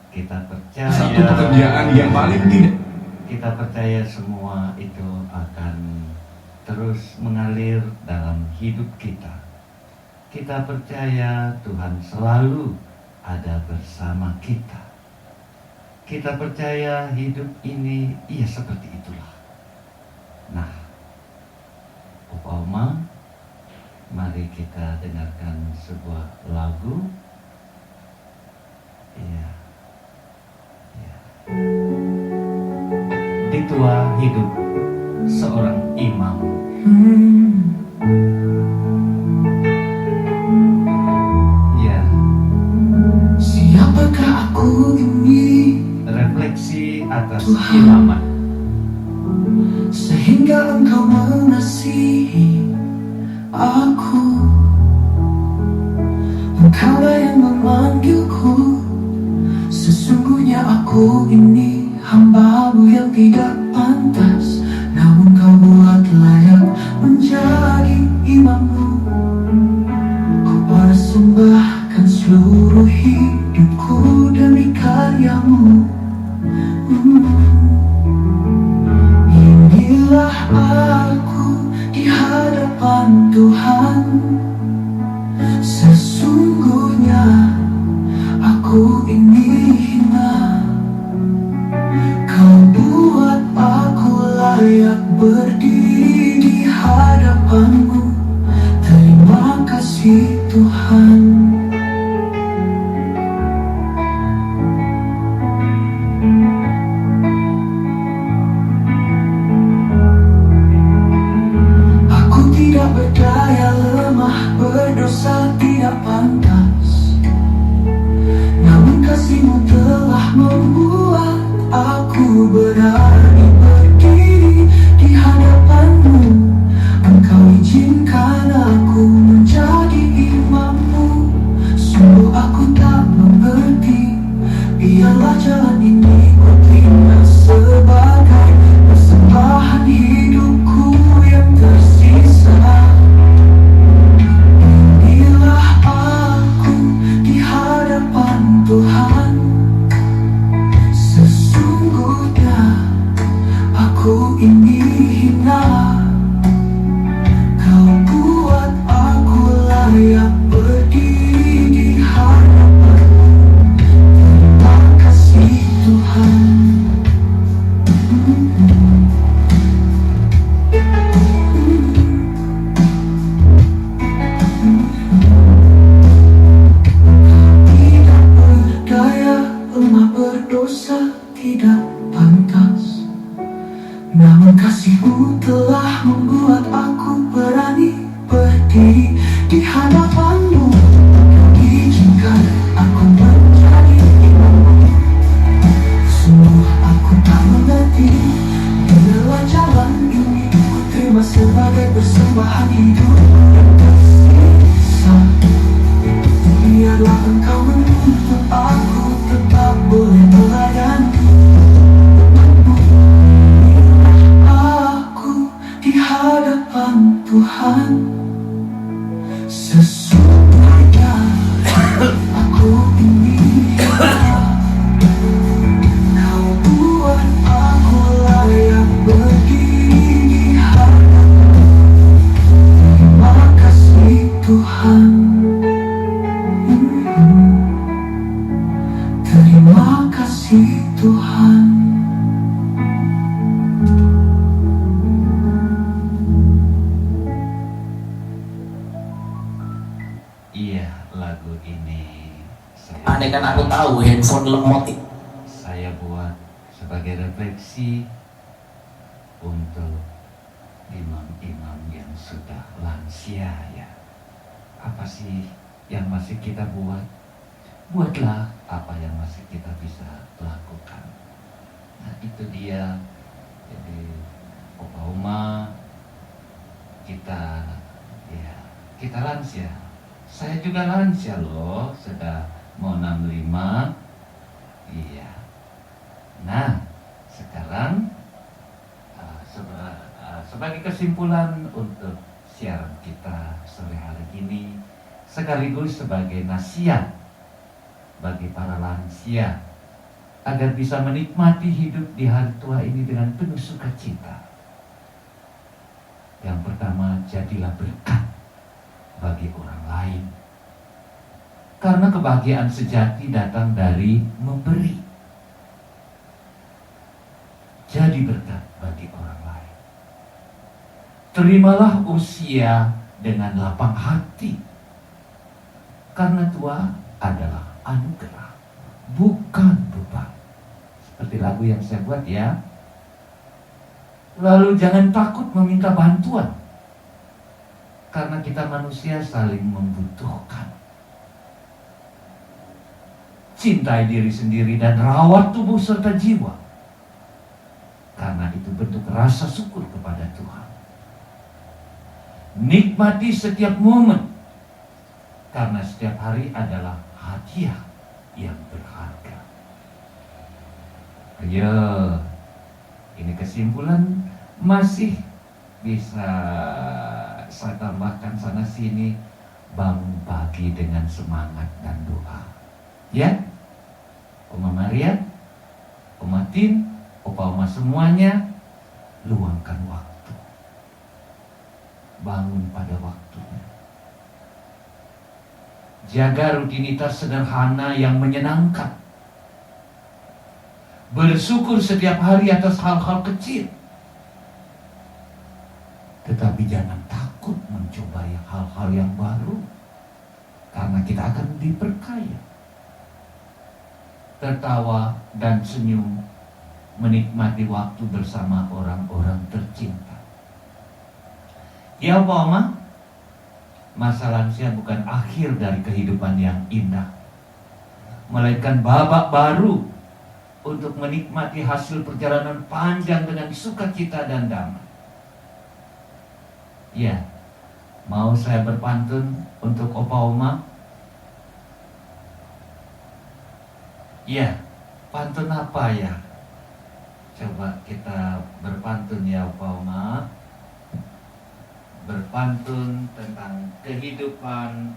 Kita percaya Satu pekerjaan yang paling tidak kita percaya semua itu akan terus mengalir dalam hidup kita. Kita percaya Tuhan selalu ada bersama kita. Kita percaya hidup ini seperti itulah. Nah, Opa Oma, mari kita dengarkan sebuah lagu. Ditua hidup seorang imam. Siapakah aku ini? Refleksi atas imaman. Sehingga engkau mengasihi aku. Engkaulah yang memanggilku. Sesungguhnya aku ini hamba-Mu yang tidak pantas, namun Kau buat layak menjadi imam-Mu. Ku persembahkan seluruh hidupku demi karya-Mu. Inilah aku di hadapan Tuhan. Sesungguhnya aku ini hina. Kau buat aku layak berdiri di hadapan-Mu. Terima kasih Tuhan. Berdaya lemah, berdosa tidak pantas, namun kasih-Mu telah membuat aku berani berdiri di hadapan-Mu. Engkau izinkan aku menjadi imam-Mu. Sungguh aku tak mengerti, biarlah jalan ini ku terima sebagai persembahan hidupku yang tersisa. Inilah aku di hadapan Tuhan. Sesungguhnya aku ini hina. Kau buat aku layak berdiri di hadapan-Mu. Terima kasih Tuhan. Tidak berdaya, lemah, berdosa, tidak pantas, namun kasih-Mu telah membuat aku berani berdiri di hadapan-Mu. Kau izinkan aku menjadi imam-Mu. Sungguh aku tak mengerti, biarlah jalan ini ku terima sebagai persembahan hidup yang tersisa. Biarlah Engkau menuntut aku tetap boleh melayani. Aku di hadapan Tuhan. Sesungguhnya aku ini hina. Kau buat aku layak berdiri di hadapan-Mu. Terima kasih Tuhan. Terima kasih Tuhan. Iya, lagu ini Andai kan aku tahu handphone lemot itu. saya buat sebagai refleksi untuk imam-imam yang sudah lansia ya. Apa sih yang masih kita buat? Buatlah apa yang masih kita bisa lakukan. Nah itu dia. Jadi Opa Oma kita lansia. Saya juga lansia loh, sudah mau 65. Iya. Nah sekarang sebagai kesimpulan untuk siaran kita sore hari ini, sekaligus sebagai nasihat bagi para lansia agar bisa menikmati hidup di hari tua ini dengan penuh sukacita. Yang pertama, jadilah berkat bagi orang lain, karena kebahagiaan sejati datang dari memberi. Jadi berkat bagi orang lain. Terimalah usia dengan lapang hati, karena tua adalah anugerah, bukan beban. Seperti lagu yang saya buat ya. Lalu jangan takut meminta bantuan, karena kita manusia saling membutuhkan. Cintai diri sendiri dan rawat tubuh serta jiwa, karena itu bentuk rasa syukur kepada Tuhan. Nikmati setiap momen, karena setiap hari adalah hadiah yang berharga. Ayo, ini kesimpulan masih bisa saya tambahkan sana sini. Bangun pagi dengan semangat dan doa. Ya, Oma Maria, Oma Tin, Opa Oma semuanya, luangkan waktu. Bangun pada waktunya. Jaga rutinitas sederhana yang menyenangkan. Bersyukur setiap hari atas hal-hal kecil. Tetapi jangan takut mencoba hal-hal yang baru, karena kita akan diperkaya. Tertawa dan senyum, menikmati waktu bersama orang-orang tercinta. Ya Pak Oma, masa lansia bukan akhir dari kehidupan yang indah, melainkan babak baru untuk menikmati hasil perjalanan panjang dengan sukacita dan damai. Ya, mau saya berpantun untuk Opa Oma? Ya, pantun apa ya? Coba kita berpantun ya Opa Oma. Berpantun tentang kehidupan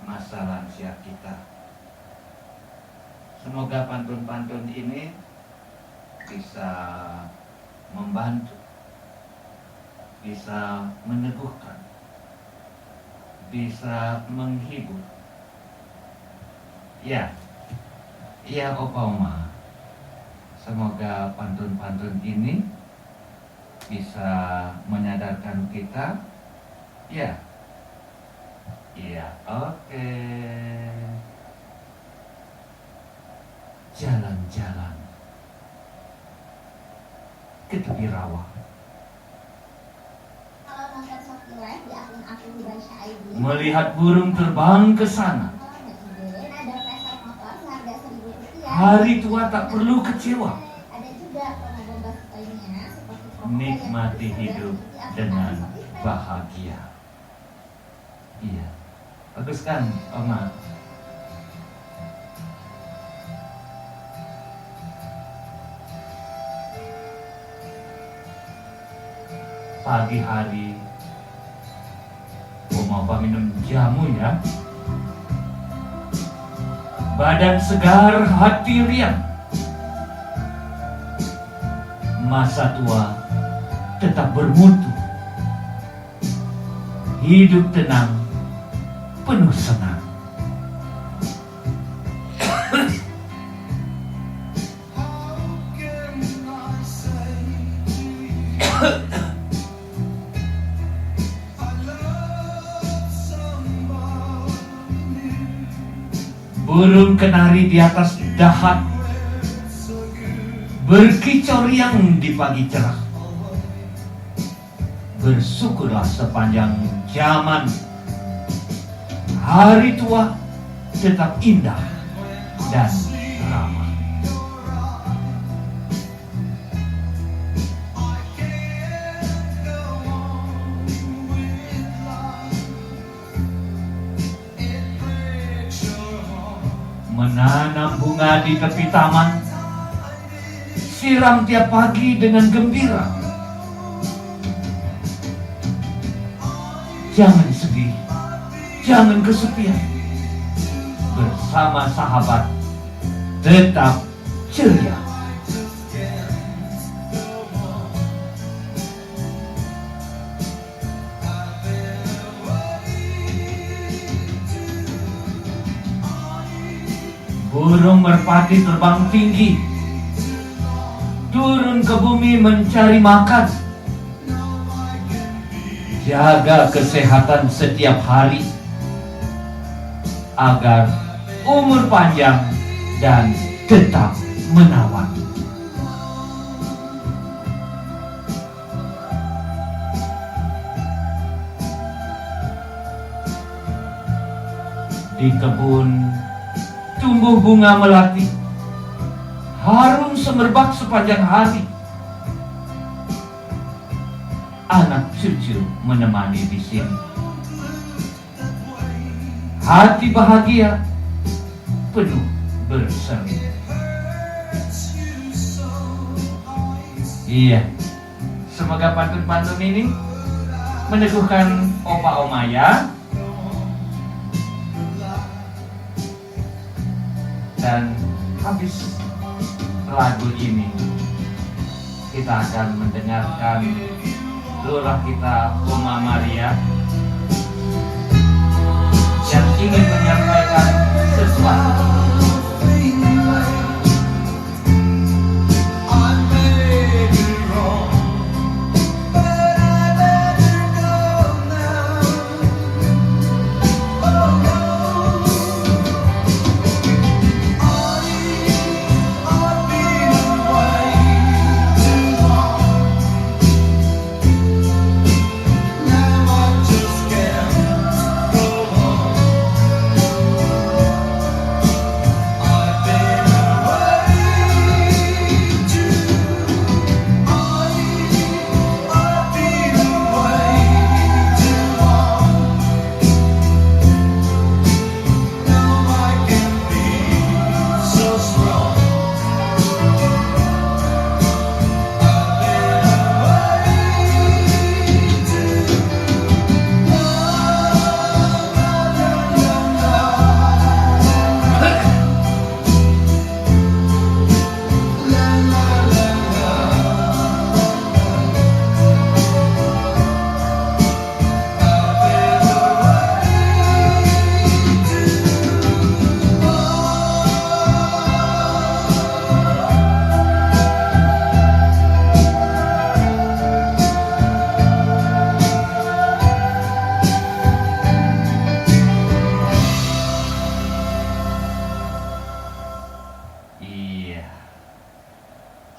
masa lansia kita. Semoga pantun-pantun ini bisa membantu, bisa meneguhkan, bisa menghibur. Ya, iya Opa Oma. Semoga pantun-pantun ini bisa menyadarkan kita. Ya, iya, oke. Jalan-jalan ke tepi rawa. Kalau nonton Shopee Live di akun Dibansya ID, Melihat burung terbang ke sana. kalau netizen ada peser motor seharga Rp1.000. Hari tua tak perlu kecewa. Ada juga promo bombas lainnya seperti promo Nikmati hidup dengan bahagia. Iya, bagus kan Oma? Pagi hari Oma minum jamu ya. Badan segar, hati riang. Masa tua tetap bermutu. Hidup tenang, penuh senang. Burung kenari di atas dahan berkicau riang di pagi cerah. bersyukurlah sepanjang zaman. Hari tua tetap indah dan ramah. Menanam bunga di tepi taman, siram tiap pagi dengan gembira. Jangan sedih, jangan kesepian. Bersama sahabat, tetap ceria. Burung merpati terbang tinggi, turun ke bumi mencari makan. Jaga kesehatan setiap hari agar umur panjang dan tetap menawan. Di kebun tumbuh bunga melati, harum semerbak sepanjang hari. Anak cucu menemani di sini. Hati bahagia, penuh berseri. Iya, semoga pantun-pantun ini meneguhkan opa-oma ya. Dan habis lagu ini kita akan mendengarkan lurah kita Oma Maria yang ingin menyampaikan sesuatu.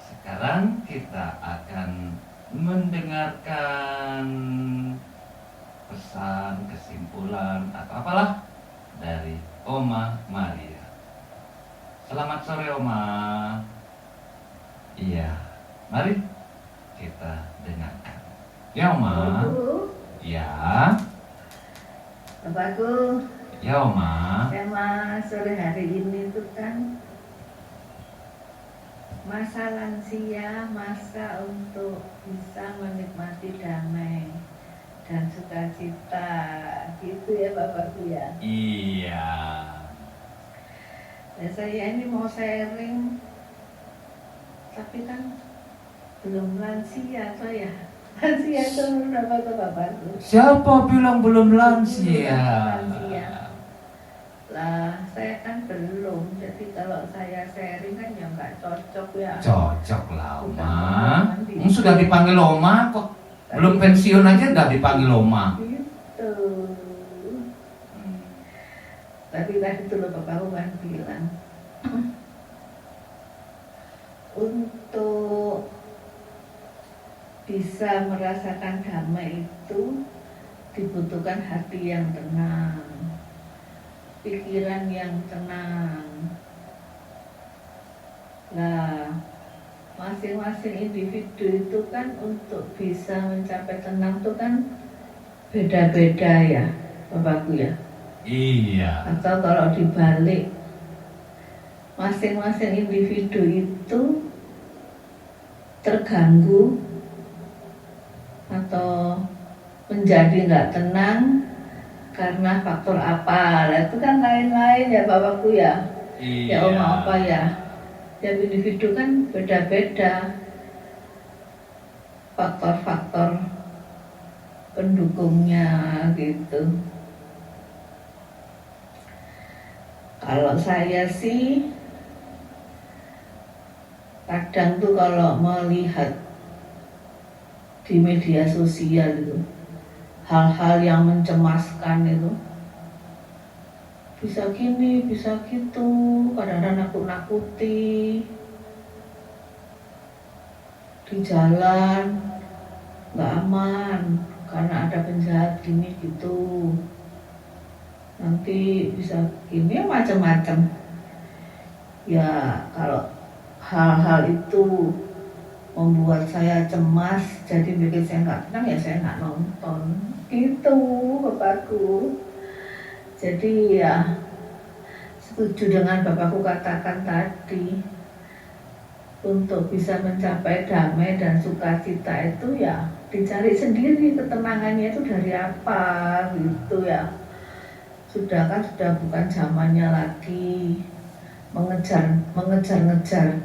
Sekarang kita akan mendengarkan pesan, kesimpulan, atau apalah dari Oma Maria. Selamat sore Oma. Iya, mari kita dengarkan. Ya Oma. Ya. Bapakku, Ya Oma. tema sore hari ini itu kan masa lansia, masa untuk bisa menikmati damai dan sukacita, gitu ya Bapakku ya. Iya. Nah, saya ini mau sharing, tapi kan belum lansia saya. Lansia itu berapa tuh Bapakku? Siapa bilang belum lansia? Lansia. Lah, saya kan belum, jadi kalau saya sharing kan ya nggak cocok ya. Cocok lah Oma. Sudah dipanggil Oma kok. Belum pensiun aja udah dipanggil Oma. Gitu. Tapi tadi dulu Bapakku kan bilang untuk bisa merasakan damai itu dibutuhkan hati yang tenang, pikiran yang tenang. Nah, masing-masing individu itu kan untuk bisa mencapai tenang itu kan beda-beda ya, Bapakku ya. Iya. Atau kalau dibalik, masing-masing individu itu terganggu atau menjadi nggak tenang karena faktor apa. Nah, itu kan lain-lain ya Bapakku ya. Iya. Ya Oma Opa ya. Tiap individu kan beda-beda faktor-faktor pendukungnya gitu. Kalau saya sih kadang tuh kalau melihat di media sosial itu hal-hal yang mencemaskan itu, bisa gini, bisa gitu, kadang-kadang nakut-nakuti di jalan, nggak aman karena ada penjahat gini gitu, nanti bisa gini, macam-macam. Ya kalau hal-hal itu membuat saya cemas, jadi bikin saya nggak tenang, ya saya nggak nonton gitu Bapakku. Jadi ya setuju dengan Bapakku katakan tadi, untuk bisa mencapai damai dan sukacita itu ya dicari sendiri ketenangannya itu dari apa gitu ya. Sudah bukan zamannya lagi mengejar-ngejar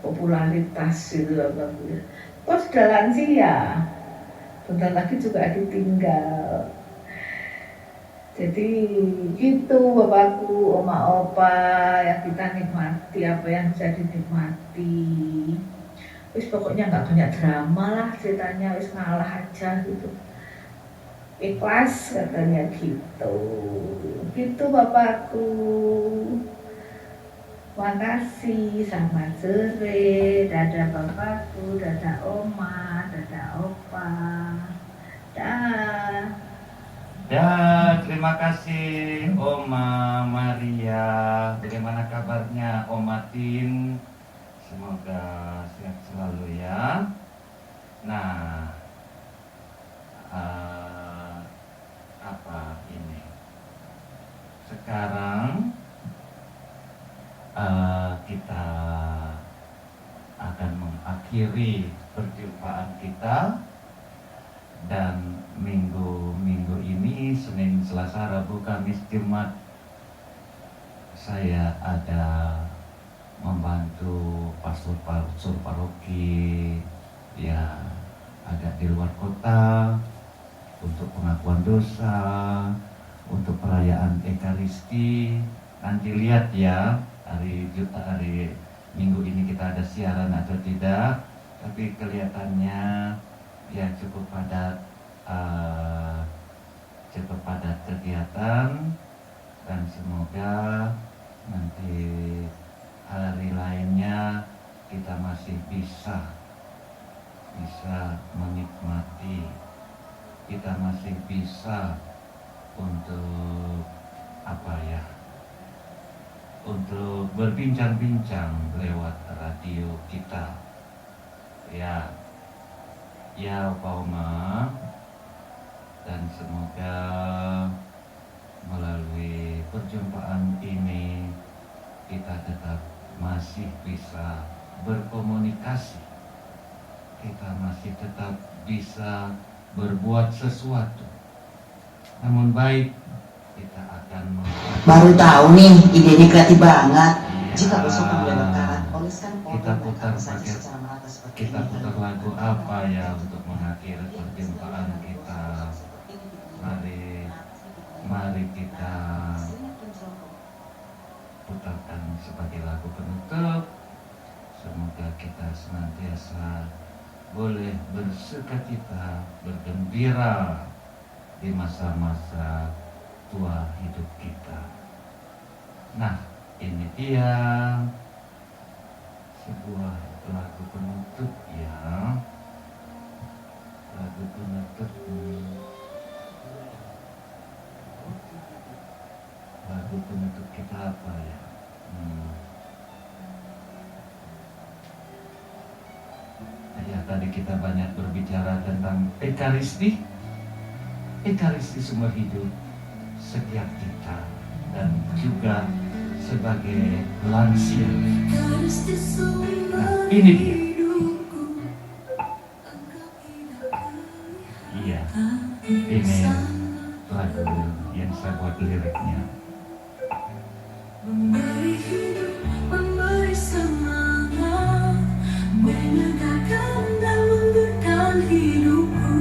popularitas gitu loh Bapakku ya. Kok sudah lansia, bentar lagi juga ditinggal. Jadi gitu Bapakku, Oma Opa, ya kita nikmati apa yang bisa dinikmati. Wis pokoknya nggak banyak drama lah ceritanya, wis ngalah aja gitu. Ikhlas katanya gitu. Gitu Bapakku. Makasih, selamat sore, dadah Bapakku, dadah Oma, dadah Opa. Dah. Ya, terima kasih Oma Maria. Bagaimana kabarnya Oma Tin? Semoga sehat selalu ya. Nah, apa ini? Sekarang kita akan mengakhiri perjumpaan kita, dan minggu ini Senin, Selasa, Rabu, Kamis, Jumat saya ada membantu pastor paroki ya agak di luar kota untuk pengakuan dosa, untuk perayaan Ekaristi. Nanti lihat ya hari minggu ini kita ada siaran atau tidak, tapi kelihatannya ya cukup padat kegiatan, dan semoga nanti hari lainnya kita masih bisa menikmati, kita masih bisa untuk untuk berbincang-bincang lewat radio kita ya Pak Oma. Dan semoga melalui perjumpaan ini kita tetap masih bisa berkomunikasi, kita masih tetap bisa berbuat sesuatu. Namun baik, kita akan baru tahu nih, idenya kreatif banget. Jika usul pembelian karat, oleskan kita putar lagu apa ya untuk mengakhiri perjumpaan kita. Mari kita putarkan sebagai lagu penutup. Semoga kita senantiasa boleh bersukacita, bergembira di masa-masa tua hidup kita. Nah, ini dia sebuah lagu penutup ya. lagu penutup. Lagu penutup kita apa ya? Ya, tadi kita banyak berbicara tentang Ekaristi. Ekaristi sumber hidup setiap kita dan juga sebagai lansia. Nah, ini dia. Iya, ini lagu yang saya buat liriknya. Memberi hidup, memberi semangat, menegakkan dan memberikan hidupku.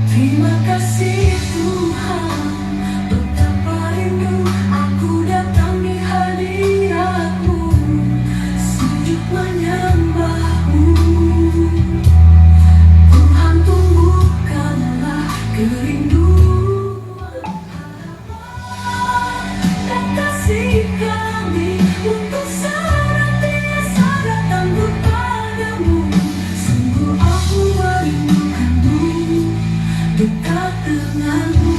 Terima kasih Tuhan, betapa rindu aku datang di hadirat-Mu, sujud menyembah-Mu. Tuhan tumbuhkanlah kerinduan dan kasih kami untuk senantiasa datang kepadamu. Sungguh aku merindukanmu, dekat denganmu.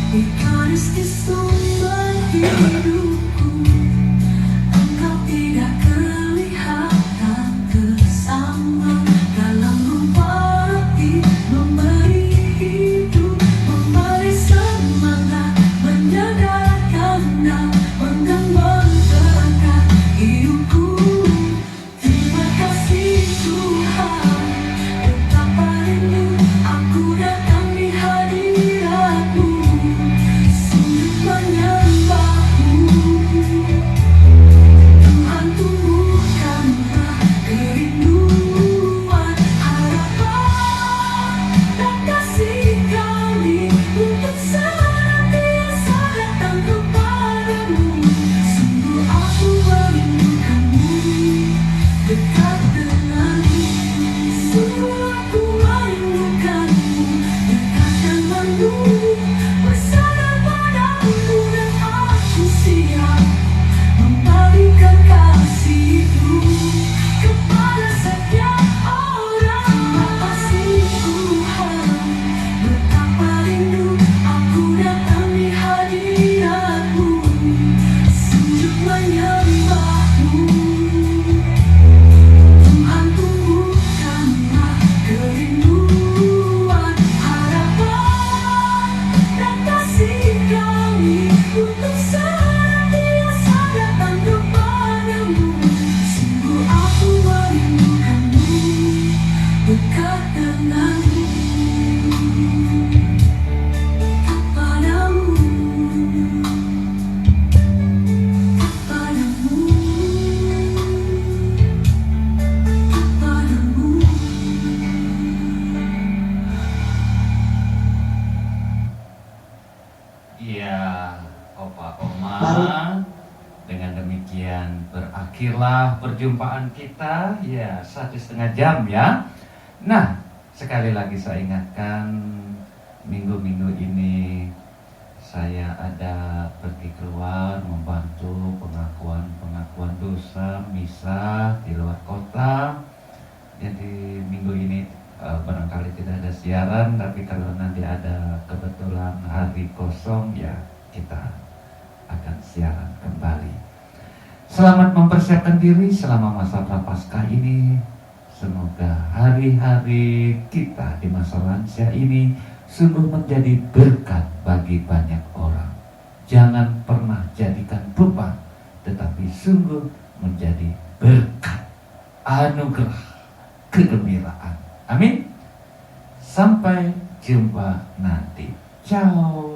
Ekaristi sumber hidupku, Engkau tidak kelihatan bersama dalam rupa roti, memberi hidup, memberi semangat, menyadarkan dan mengembangkan hidupku. Terima kasih Tuhan, betapa rindu aku datang di hadirat-Mu, sujud menyembah-Mu. Tuhan tumbuhkanlah kerinduan, harapan dan kasih kami untuk senantiasa datang kepadamu. Sungguh aku merindukanmu, dekat denganmu. Sungguh aku merindukanmu, dekat denganmu. Bersandar padamu dan aku siap memberikan kasih itu kepada setiap orang. Terima kasih Tuhan, betapa rindu aku datang di hadirat-Mu, sujud menyembah-Mu. Tuhan tumbuhkanlah kerinduan, harapan dan kasih kami untuk senantiasa datang kepadamu. Sungguh aku merindukanmu, dekat denganmu, kepadamu, kepadamu, kepadamu. Iya, Opa Oma. Dengan demikian berakhirlah perjumpaan kita. Ya, 1,5 jam ya. Nah, sekali lagi saya ingatkan, minggu-minggu ini saya ada pergi keluar membantu pengakuan dosa misa di luar kota. Jadi minggu ini barangkali tidak ada siaran, tapi kalau nanti ada kebetulan hari kosong ya kita akan siaran kembali. Selamat mempersiapkan diri selama masa prapaskah ini. Semoga hari-hari kita di masa lansia ini sungguh menjadi berkat bagi banyak orang. Jangan pernah jadikan beban, tetapi sungguh menjadi berkat, anugerah, kegembiraan. Amin. Sampai jumpa nanti. Ciao.